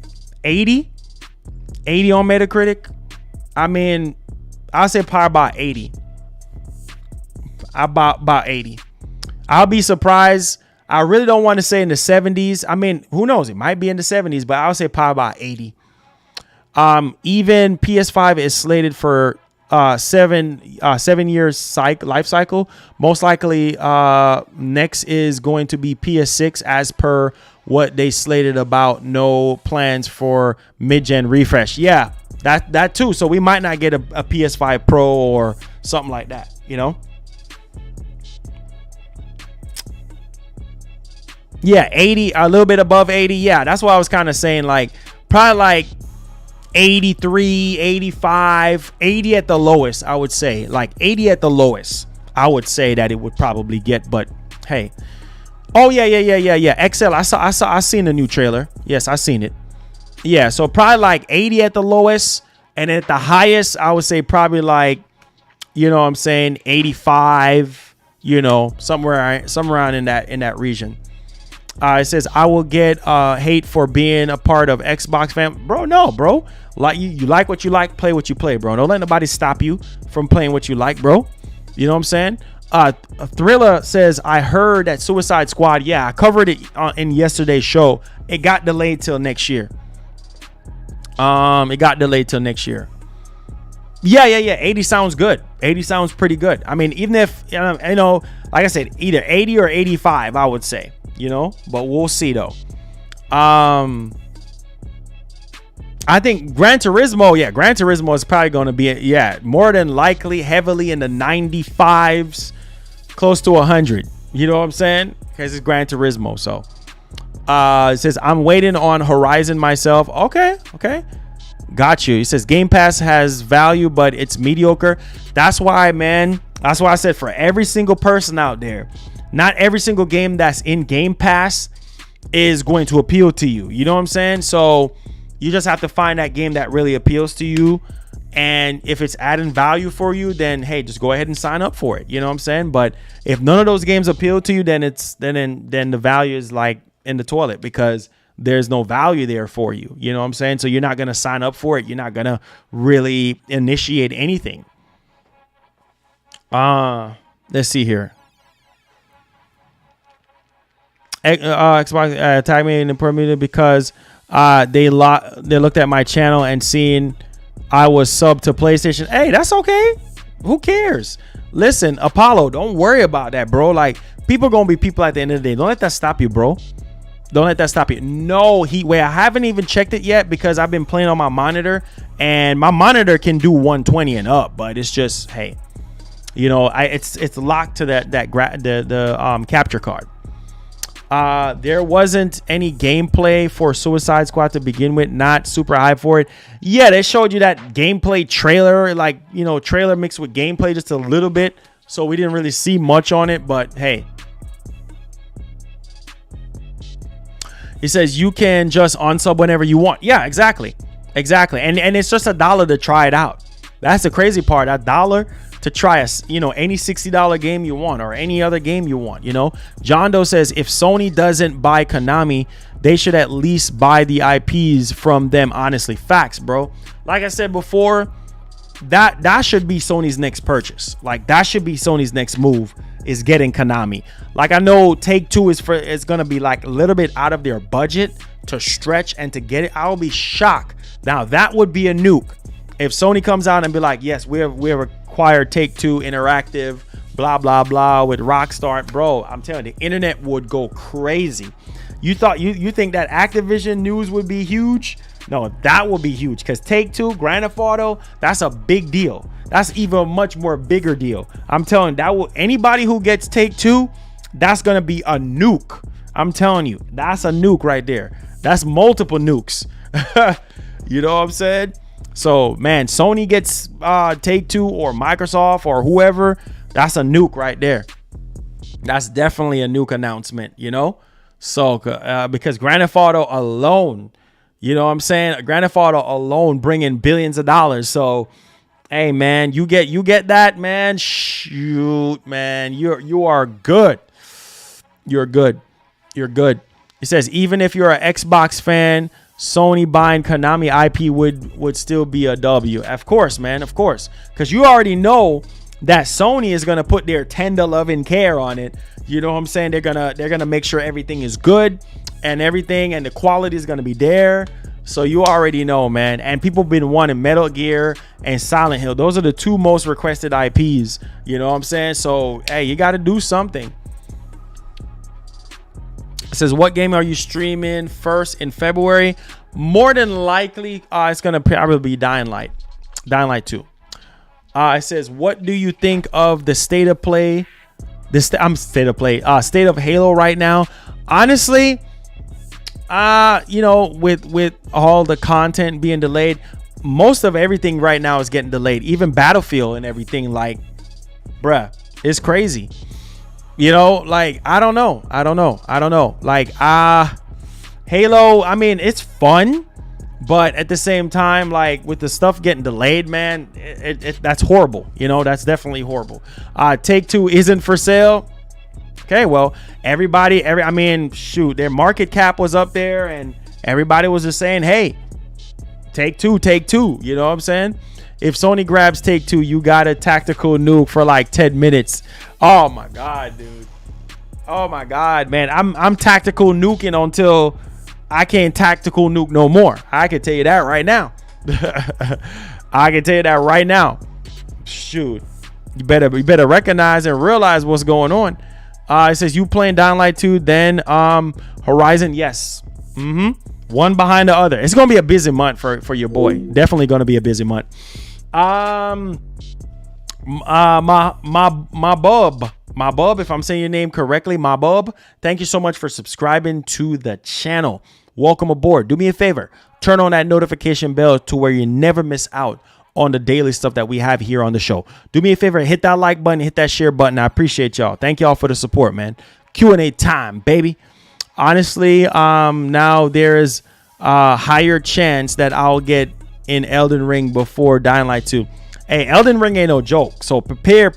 80 on Metacritic. I mean, I'll say probably about 80. About 80. I'll be surprised. I really don't want to say in the 70s. I mean, who knows? It might be in the 70s, but I'll say probably about 80. Even PS5 is slated for 7 years life cycle. Most likely, next is going to be PS6 as per what they slated about. No plans for mid-gen refresh. Yeah. That too. So we might not get a PS5 Pro or something like that, you know? Yeah, 80, a little bit above 80. Yeah, that's what I was kind of saying. Like, probably like 83, 85, 80 at the lowest, I would say. Like 80 at the lowest, I would say that it would probably get. But hey. Oh, yeah. XL, I seen the new trailer. Yes, I seen it. Yeah, so probably like 80 at the lowest, and at the highest, I would say probably like, you know what I'm saying, 85, you know, somewhere around in that region. It says, I will get hate for being a part of Xbox fam. Bro, no, bro. Like you like what you like, play what you play, bro. Don't let nobody stop you from playing what you like, bro. You know what I'm saying? Thriller says, I heard that Suicide Squad, yeah, I covered it in yesterday's show. It got delayed till next year. It got delayed till next year. Yeah. 80 sounds good. 80 sounds pretty good. I mean, even if, you know, like I said, either 80 or 85, I would say, you know, but we'll see though. I think Gran Turismo is probably going to be, more than likely heavily in the 95s, close to 100. You know what I'm saying? Because it's Gran Turismo. So it says, I'm waiting on Horizon myself. Okay. Got you. It says Game Pass has value, but it's mediocre. That's why, man. That's why I said for every single person out there, not every single game that's in Game Pass is going to appeal to you. You know what I'm saying? So you just have to find that game that really appeals to you. And if it's adding value for you, then hey, just go ahead and sign up for it. You know what I'm saying? But if none of those games appeal to you, then then the value is like in the toilet, because there's no value there for you. You know what I'm saying? So you're not going to sign up for it. You're not going to really initiate anything. Let's see here. Xbox tagged me in the permitted because they looked at my channel and seen I was subbed to PlayStation. Hey, that's okay. Who cares? Listen, Apollo, don't worry about that, bro. Like, people gonna be people at the end of the day. Don't let that stop you, bro. Don't let that stop you. No heat wave. I haven't even checked it yet because I've been playing on my monitor, and my monitor can do 120 and up, but it's just, hey, you know, it's locked to the capture card. There wasn't any gameplay for Suicide Squad to begin with. Not super hype for it. Yeah, they showed you that gameplay trailer, like, you know, trailer mixed with gameplay just a little bit. So we didn't really see much on it, but hey. He says you can just unsub whenever you want. Yeah, exactly. And it's just $1 to try it out. That's the crazy part. $1 to try any $60 game you want, or any other game you want. You know, John Doe says if Sony doesn't buy Konami, they should at least buy the IPs from them. Honestly, facts, bro. Like I said before, that should be Sony's next purchase. Like, that should be Sony's next move, is getting Konami. Like, I know Take-Two is gonna be like a little bit out of their budget to stretch and to get it. I'll be shocked. Now that would be a nuke if Sony comes out and be like, yes, we're acquired Take-Two Interactive, blah blah blah with Rockstar, bro. I'm telling you, the internet would go crazy. You think that Activision news would be huge? No, that will be huge because Take-Two, Grand Theft Auto, that's a big deal. That's even a much more bigger deal. I'm telling you, that will, anybody who gets Take-Two, that's gonna be a nuke. I'm telling you, that's a nuke right there. That's multiple nukes. You know what I'm saying? So man, Sony gets Take-Two or Microsoft or whoever, that's a nuke right there. That's definitely a nuke announcement, you know? So because Grand Theft Auto alone, you know what I'm saying? Grand Theft Auto alone bringing billions of dollars. So hey man, you get that, man. Shoot, man, you are good. You're good. You're good. It says even if you're an Xbox fan, Sony buying Konami IP would still be a W. Of course, man. Of course. Because you already know that Sony is going to put their tender loving care on it. You know what I'm saying? They're gonna make sure everything is good and everything, and the quality is going to be there. So you already know, man. And people been wanting Metal Gear and Silent Hill. Those are the two most requested IPs. You know what I'm saying? So, hey, you got to do something. It says, what game are you streaming first in February? More than likely, it's going to probably be Dying Light. Dying Light 2. It says, what do you think of the state of play? State of Halo right now? Honestly, you know, with all the content being delayed, most of everything right now is getting delayed. Even Battlefield and everything, like, bruh, it's crazy. You know, like, I don't know. Like, Halo, I mean, it's fun, but at the same time, like, with the stuff getting delayed, man, that's horrible. You know, that's definitely horrible. Take-Two isn't for sale. Okay, well, I mean, shoot, their market cap was up there and everybody was just saying, hey, Take-Two. You know what I'm saying? If Sony grabs Take-Two, you got a tactical nuke for like 10 minutes. Oh my God, dude. Oh my God, man. I'm tactical nuking until I can't tactical nuke no more. I can tell you that right now. I can tell you that right now. Shoot. You better recognize and realize what's going on. It says you playing Dying Light 2, then Horizon. Yes. One behind the other. It's gonna be a busy month for your boy. Definitely gonna be a busy month. My bub, if I'm saying your name correctly, my bub, thank you so much for subscribing to the channel. Welcome aboard. Do me a favor, turn on that notification bell to where you never miss out on the daily stuff that we have here on the show. Do me a favor, hit that like button, hit that share button. I appreciate y'all. Thank y'all for the support, man. Q&A time, baby. Honestly, now there's a higher chance that I'll get in Elden Ring before Dying Light 2. Hey, Elden Ring ain't no joke. So prepare.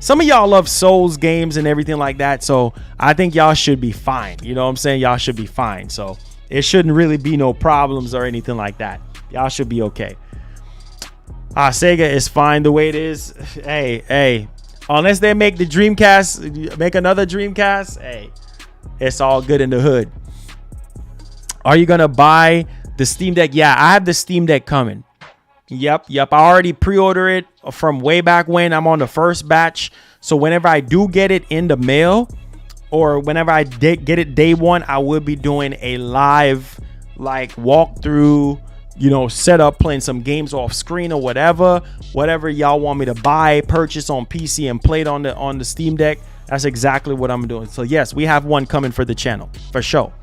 Some of y'all love Souls games and everything like that. So I think y'all should be fine. You know what I'm saying? Y'all should be fine. So it shouldn't really be no problems or anything like that. Y'all should be okay. Sega is fine the way it is. Hey, unless they make the Dreamcast, make another Dreamcast, hey, it's all good in the hood. Are you gonna buy the Steam Deck? Yeah, I have the Steam Deck coming. Yep. I already pre-ordered it from way back when. I'm on the first batch. So whenever I do get it in the mail, or whenever I get it day one, I will be doing a live like walkthrough, you know, set up, playing some games off screen or whatever y'all want me to buy, purchase on PC and play it on the Steam Deck. That's exactly what I'm doing. So yes, we have one coming for the channel for sure.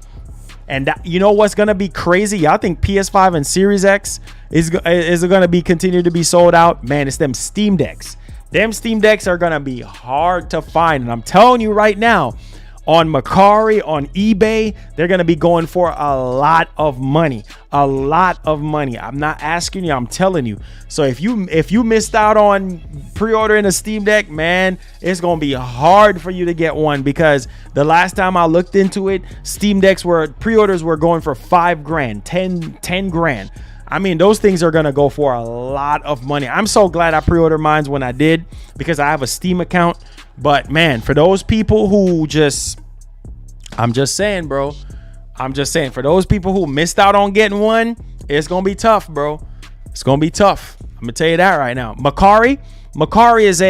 And that, you know what's gonna be crazy? Y'all think PS5 and Series X is gonna be continue to be sold out? Man, it's them Steam Decks. Them Steam Decks are gonna be hard to find, and I'm telling you right now, on Mercari, on eBay, they're gonna be going for a lot of money. I'm not asking you, I'm telling you. So if you missed out on pre-ordering a Steam Deck, man, it's gonna be hard for you to get one, because the last time I looked into it, Steam Decks pre-orders were going for $5,000, 10 grand. I mean, those things are gonna go for a lot of money. I'm so glad I pre-ordered mine when I did, because I have a Steam account. But man, for those people who I'm just saying, bro. For those people who missed out on getting one, it's gonna be tough, bro. It's gonna be tough. I'm gonna tell you that right now. Mercari is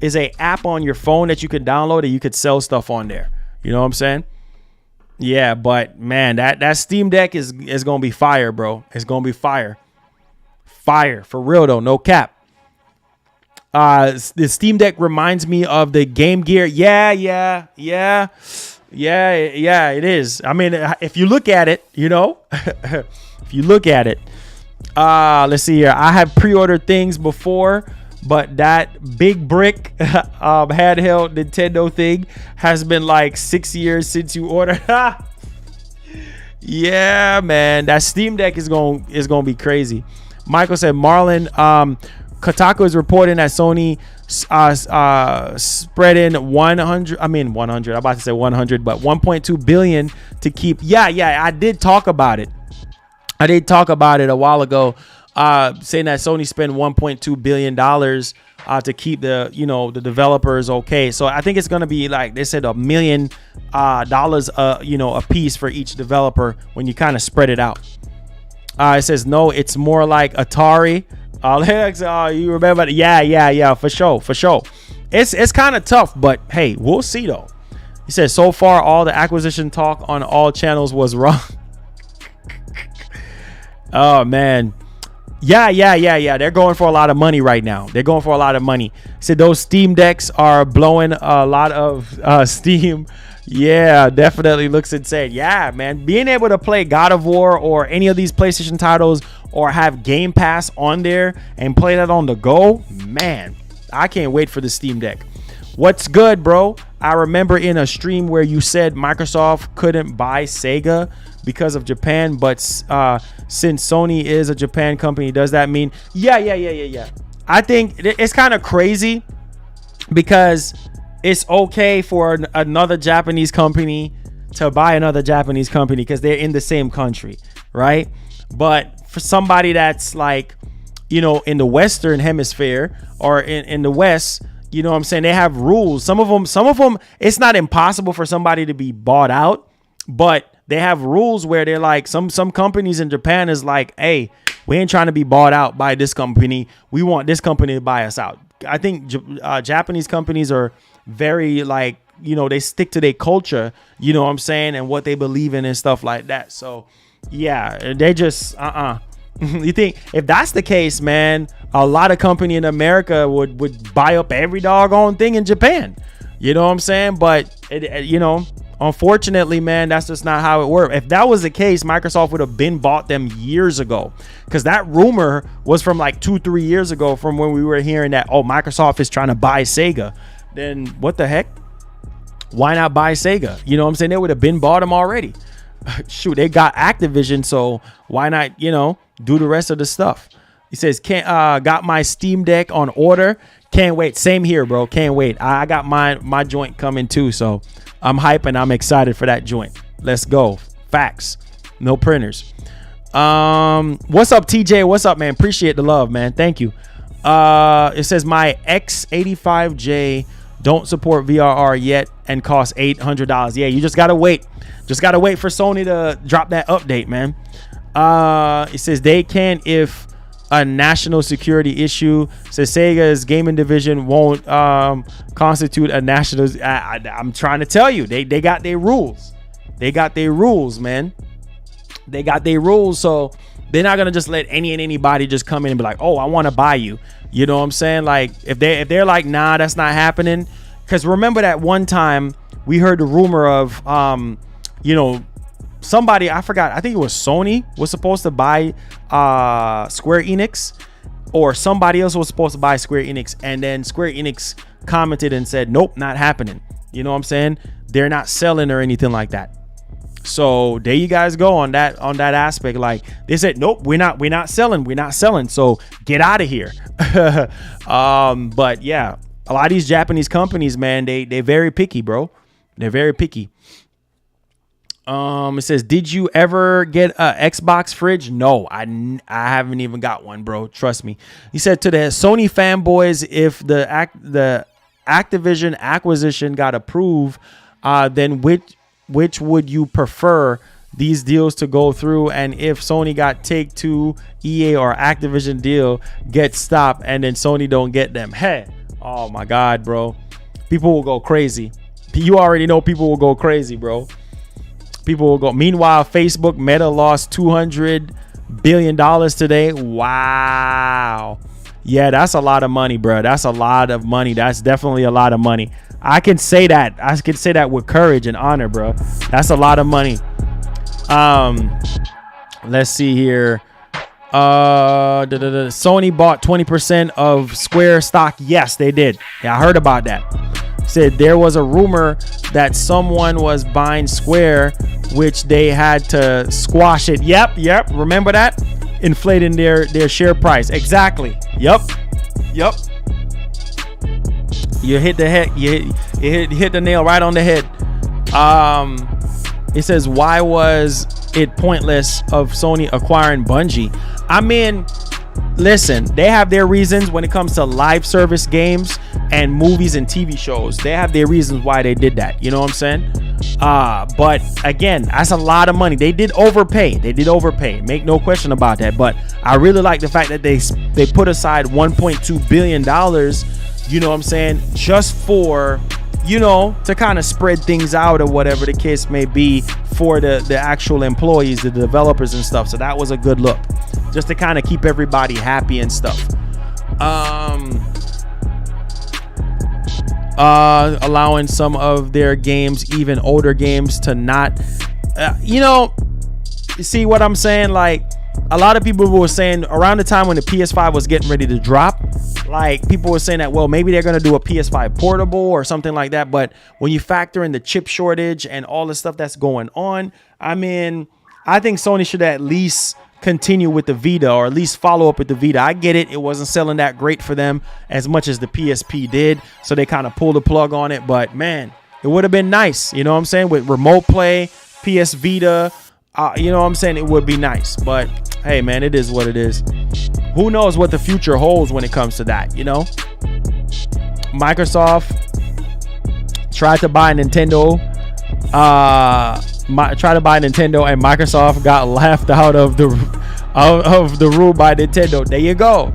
is a app on your phone that you could download and you could sell stuff on there. You know what I'm saying? Yeah, but man, that Steam Deck is gonna be fire, bro. It's gonna be fire. Fire for real though, no cap. The Steam Deck reminds me of the Game Gear. Yeah, it is. I mean, if you look at it, you know, if you look at it, let's see here. I have pre-ordered things before, but that big brick handheld Nintendo thing has been like 6 years since you ordered. Yeah, man, that Steam Deck is gonna be crazy. Michael said, Marlon, Kotaku is reporting that Sony spread in 100. I'm about to say 100, but 1.2 billion to keep. Yeah, I did talk about it. I did talk about it a while ago, saying that Sony spent 1.2 billion dollars to keep the developers okay. So I think it's gonna be like they said $1 million a piece for each developer when you kind of spread it out. It says no, it's more like Atari. Alex, you remember? Yeah, for sure. It's kind of tough, but hey, we'll see though. He says so far all the acquisition talk on all channels was wrong. Oh man. Yeah. They're going for a lot of money right now. They're going for a lot of money. So those Steam Decks are blowing a lot of steam. Yeah, definitely looks insane. Yeah, man. Being able to play God of War or any of these PlayStation titles or have Game Pass on there and play that on the go, man, I can't wait for the Steam Deck. What's good, bro? I remember in a stream where you said Microsoft couldn't buy Sega because of Japan, but since Sony is a Japan company, does that mean? Yeah. I think it's kind of crazy because it's okay for another Japanese company to buy another Japanese company because they're in the same country, right? But for somebody that's like, in the Western hemisphere or in the West, you know what I'm saying? They have rules. Some of them, it's not impossible for somebody to be bought out, but they have rules where they're like, some companies in Japan is like, hey, we ain't trying to be bought out by this company. We want this company to buy us out. I think Japanese companies are very like, they stick to their culture, you know what I'm saying? And what they believe in and stuff like that. So yeah, they just, You think if that's the case, man, a lot of company in America would buy up every doggone thing in Japan. You know what I'm saying? But unfortunately, man, that's just not how it works. If that was the case, Microsoft would have been bought them years ago, because that rumor was from like 2-3 years ago, from when we were hearing that, oh, Microsoft is trying to buy Sega. Then what the heck? Why not buy Sega? You know what I'm saying? They would have been bought them already. Shoot, they got Activision, so why not, do the rest of the stuff? He says, got my Steam Deck on order. Can't wait. Same here, bro. Can't wait. I got my joint coming too, so I'm hyping. I'm excited for that joint. Let's go. Facts. No printers. What's up, TJ? What's up, man? Appreciate the love, man. Thank you. It says my X85J don't support VRR yet and costs $800. Yeah, you just gotta wait. Just gotta wait for Sony to drop that update, man. It says they can if a national security issue. It says Sega's gaming division won't constitute a national. I'm trying to tell you, they got their rules. They got their rules, man. They got their rules, so they're not gonna just let any and anybody just come in and be like, oh, I want to buy you. You know what I'm saying? Like if they're like, nah, that's not happening. Because remember that one time we heard the rumor of somebody, I forgot, I think it was Sony was supposed to buy Square Enix, or somebody else was supposed to buy Square Enix, and then Square Enix commented and said, nope, not happening. You know what I'm saying? They're not selling or anything like that. So there you guys go on that aspect. Like they said, nope, we're not selling. So get out of here. But yeah, a lot of these Japanese companies, man, they're very picky, bro. They're very picky. It says, did you ever get a Xbox fridge? No, I haven't even got one, bro. Trust me. He said, to the Sony fanboys, if the Activision acquisition got approved, then which would you prefer these deals to go through? And if Sony got Take-Two, EA, or Activision deal get stopped and then Sony don't get them, hey, Oh my God, bro. People will go crazy. You already know people will go crazy, bro. People will go. Meanwhile, Facebook Meta lost $200 billion today. Wow. Yeah, that's a lot of money, bro. That's a lot of money. That's definitely a lot of money. I can say that. I can say that with courage and honor, bro. That's a lot of money. Let's see here. Sony bought 20% of Square stock. Yes, they did. Yeah, I heard about that. Said there was a rumor that someone was buying Square, which they had to squash it. Yep. Remember that? Inflating their share price. Exactly. Yep. You hit the head. You hit the nail right on the head. It says, why was it pointless of Sony acquiring Bungie? I mean, listen, they have their reasons when it comes to live service games and movies and TV shows. They have their reasons why they did that. You know what I'm saying? But again, that's a lot of money. They did overpay. Make no question about that. But I really like the fact that they put aside $1.2 billion, you know what I'm saying, just for, you know, to kind of spread things out or whatever the case may be for the actual employees, the developers and stuff. So that was a good look, just to kind of keep everybody happy and stuff. Allowing some of their games, even older games, to not, you know, you see what I'm saying? Like, a lot of people were saying around the time when the PS5 was getting ready to drop, like, people were saying that, well, maybe they're going to do a PS5 portable or something like that. But when you factor in the chip shortage and all the stuff that's going on, I mean, I think Sony should at least continue with the Vita, or at least follow up with the Vita. I get it. It wasn't selling that great for them as much as the PSP did. So they kind of pulled the plug on it. But man, it would have been nice. You know what I'm saying? With remote play, PS Vita, you know what I'm saying? It would be nice. But hey, man, it is what it is. Who knows what the future holds when it comes to that, you know? Microsoft tried to buy Nintendo. Tried to buy Nintendo, and Microsoft got laughed out of the room by Nintendo. There you go.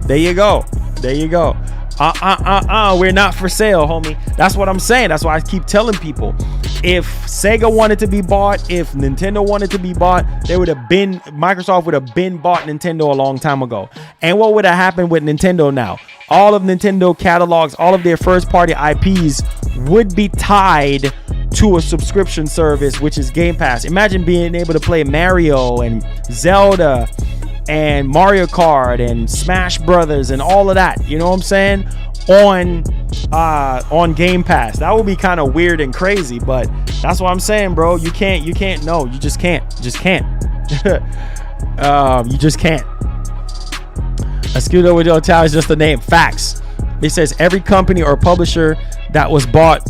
We're not for sale, homie. That's what I'm saying. That's why I keep telling people, if Sega wanted to be bought, if Nintendo wanted to be bought, Microsoft would have been bought Nintendo a long time ago. And what would have happened with Nintendo now? All of Nintendo catalogs, all of their first party IPs would be tied to a subscription service, which is Game Pass. Imagine being able to play Mario and Zelda and Mario Kart and Smash Brothers and all of that, you know what I'm saying, on Game Pass. That would be kind of weird and crazy, but that's what I'm saying, bro. You just can't. You just can't. Escudo with Hotel is just a name. Facts. It says every company or publisher that was bought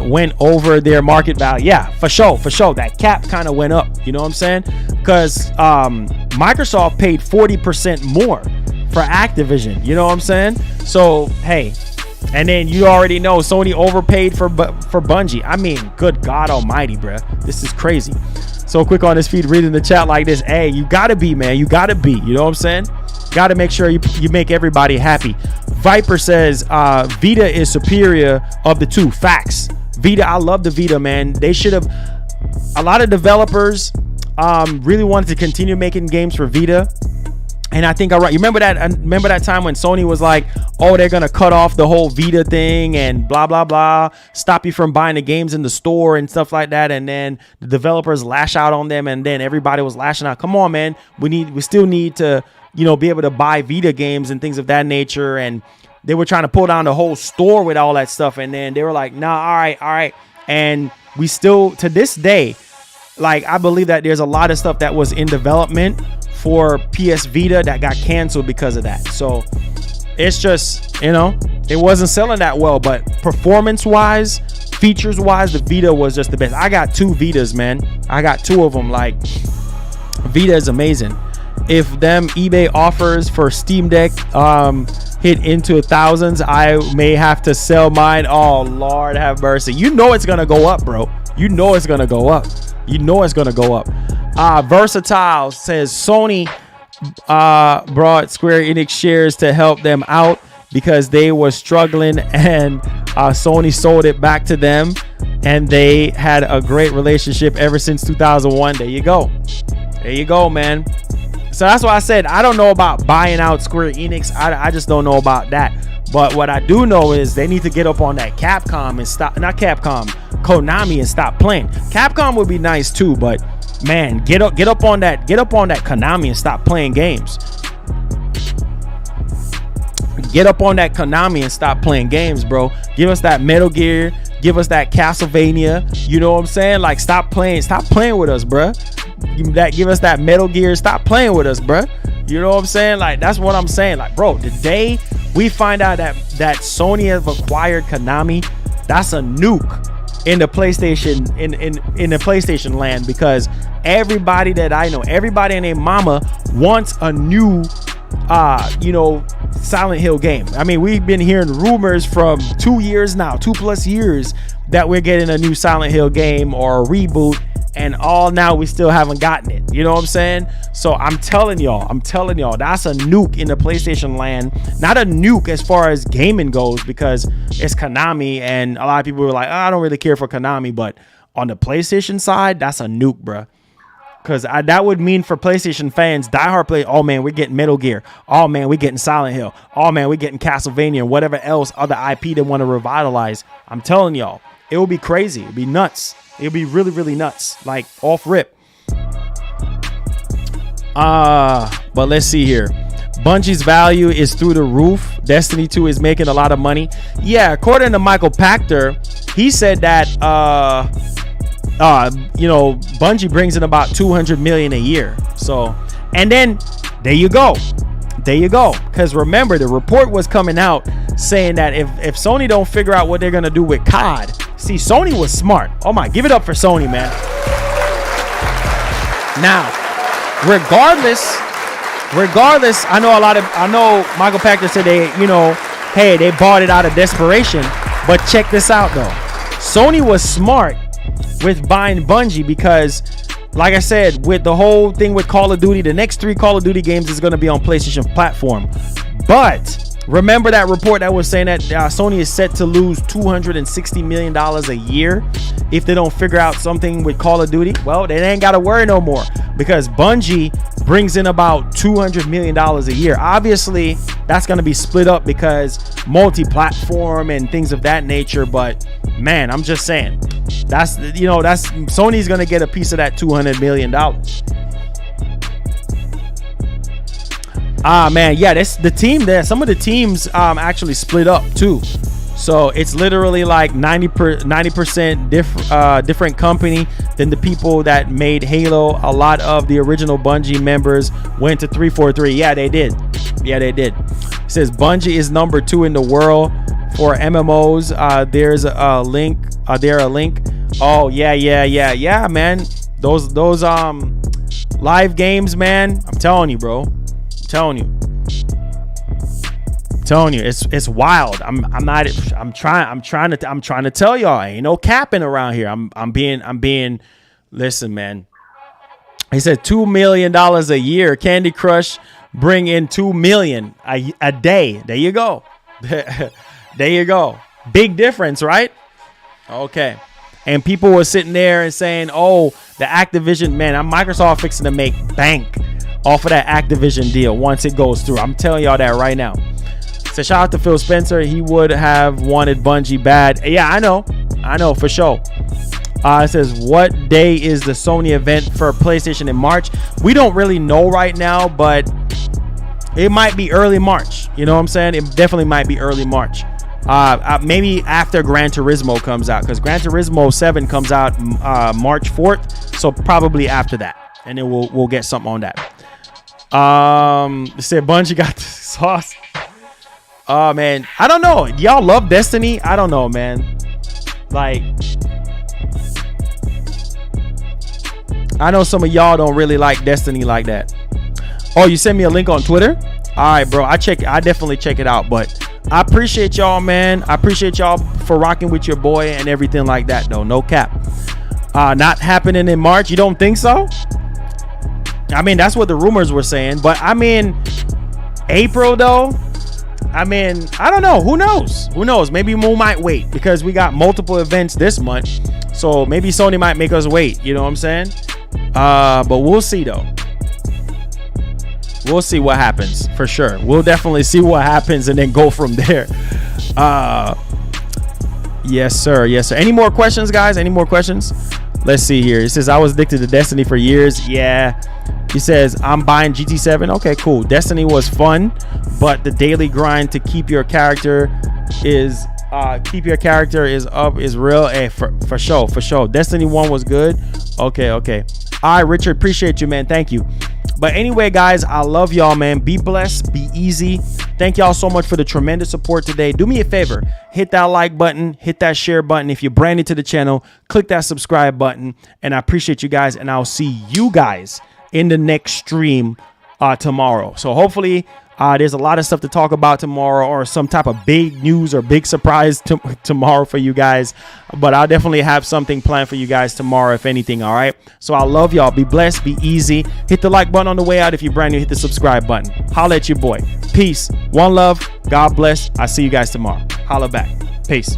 went over their market value. Yeah, for sure. That cap kind of went up. You know what I'm saying? Because Microsoft paid 40% more for Activision. You know what I'm saying? So, hey. And then you already know Sony overpaid for Bungie. I mean, good God almighty, bruh. This is crazy. So quick on this feed, reading the chat like this. Hey, you gotta be, man. You gotta be. You know what I'm saying? Gotta make sure you make everybody happy. Viper says Vita is superior of the two. Facts. Vita, I love the Vita, man. They should have. A lot of developers really wanted to continue making games for Vita. And I think you remember that time when Sony was like, oh, they're gonna cut off the whole Vita thing and blah blah blah, stop you from buying the games in the store and stuff like that. And then the developers lash out on them, and then everybody was lashing out. Come on, man, we still need to, you know, be able to buy Vita games and things of that nature. And they were trying to pull down the whole store with all that stuff. And then they were like, nah, all right. And we still, to this day, like, I believe that there's a lot of stuff that was in development for PS Vita that got canceled because of that. So it's just, you know, it wasn't selling that well, but performance wise, features wise, the Vita was just the best. I got two Vitas, man. I got two of them. Like, Vita is amazing. If them eBay offers for Steam Deck hit into thousands, I may have to sell mine. Oh, Lord have mercy. You know it's gonna go up, bro. You know it's gonna go up. Versatile says Sony brought Square Enix shares to help them out. because they were struggling, and Sony sold it back to them, and they had a great relationship ever since 2001. There you go. There you go, man. So that's why I said I don't know about buying out Square Enix. I just don't know about that. But what I do know is they need to get up on that Capcom and stop, not Capcom, Konami, and stop playing. Capcom would be nice too, but man, get up on that Konami and stop playing games. Get up on that Konami and stop playing games, bro. Give us that Metal Gear, give us that Castlevania. You know what I'm saying? Like, stop playing with us, bruh. Give us that Metal Gear. Stop playing with us, bruh. You know what I'm saying? Like, that's what I'm saying. Like, bro, the day we find out that Sony have acquired Konami, that's a nuke in the PlayStation in the PlayStation land, because everybody that I know, everybody and their mama wants a new Silent Hill game. I mean, we've been hearing rumors from 2 years now, 2+ years, that we're getting a new Silent Hill game or a reboot, and all now we still haven't gotten it. You know what I'm saying? So I'm telling y'all, that's a nuke in the PlayStation land. Not a nuke as far as gaming goes, because it's Konami, and a lot of people were like, oh, I don't really care for Konami, but on the PlayStation side, that's a nuke, bruh. Because that would mean for PlayStation fans, diehard play, oh man, we're getting Metal Gear. Oh man, we're getting Silent Hill. Oh man, we're getting Castlevania and whatever else other IP they want to revitalize. I'm telling y'all, it will be crazy. It'll be nuts. It'll be really, really nuts. Like, off rip. But let's see here. Bungie's value is through the roof. Destiny 2 is making a lot of money. Yeah, according to Michael Pachter, he said that Bungie brings in about $200 million a year. So, and then there you go. Because remember, the report was coming out saying that if Sony don't figure out what they're gonna do with COD, see, Sony was smart. Oh my, give it up for Sony, man. Now, regardless, I know Michael Pachter said they bought it out of desperation, but check this out though. Sony was smart with buying Bungie, because like I said, with the whole thing with Call of Duty, the next 3 Call of Duty games is going to be on PlayStation platform. But remember that report that was saying that Sony is set to lose $260 million a year if they don't figure out something with Call of Duty? Well, they ain't got to worry no more, because Bungie brings in about $200 million a year. Obviously, that's going to be split up because multi-platform and things of that nature. But man, I'm just saying, that's Sony's going to get a piece of that $200 million. Man, yeah, that's the team there. Some of the teams actually split up too. So it's literally like 90% different company than the people that made Halo. A lot of the original Bungie members went to 343. Yeah, they did. It says Bungie is number 2 in the world for MMOs. There's a link. Oh yeah, man. Those live games, man. I'm telling you, bro. Telling you, it's wild. I'm trying to tell y'all, ain't no capping around here. I'm being listen, man. He said $2 million a year. Candy Crush bring in $2 million a day. There you go. There you go. Big difference, right? Okay. And people were sitting there and saying, oh, the Activision, man, Microsoft fixing to make bank off of that Activision deal once it goes through. I'm telling y'all that right now. So shout out to Phil Spencer. He would have wanted Bungie bad. Yeah, I know for sure. It says, what day is the Sony event for PlayStation in March? We don't really know right now, but it might be early March. You know what I'm saying? It definitely might be early March. Maybe after Gran Turismo comes out, because Gran Turismo 7 comes out March 4th. So probably after that. And then we'll get something on that. Said Bungie got the sauce. Oh man, I don't know. Y'all love Destiny? I don't know, man. Like, I know some of y'all don't really like Destiny like that. Oh, you sent me a link on Twitter? All right, bro. I definitely check it out. But I appreciate y'all, man. I appreciate y'all for rocking with your boy and everything like that, though. No cap. Not happening in March. You don't think so? I mean, that's what the rumors were saying. But I mean, April though. I mean, I don't know. Who knows? Who knows? Maybe we might wait because we got multiple events this month. So maybe Sony might make us wait. You know what I'm saying? But we'll see though. We'll see what happens for sure. We'll definitely see what happens and then go from there. Yes, sir. Yes, sir. Any more questions, guys? Any more questions? Let's see here. It says, I was addicted to Destiny for years. Yeah. He says, I'm buying GT7. Okay, cool. Destiny was fun, but the daily grind to keep your character is up is real. Hey, for sure. Destiny 1 was good. Okay. All right, Richard, appreciate you, man. Thank you. But anyway, guys, I love y'all, man. Be blessed, be easy. Thank y'all so much for the tremendous support today. Do me a favor, hit that like button, hit that share button. If you're brand new to the channel, click that subscribe button. And I appreciate you guys, and I'll see you guys in the next stream tomorrow. So hopefully there's a lot of stuff to talk about tomorrow, or some type of big news or big surprise tomorrow for you guys. But I'll definitely have something planned for you guys tomorrow, if anything. All right. So I love y'all. Be blessed. Be easy. Hit the like button on the way out. If you're brand new, hit the subscribe button. Holla at your boy. Peace. One love. God bless. I'll see you guys tomorrow. Holla back. Peace.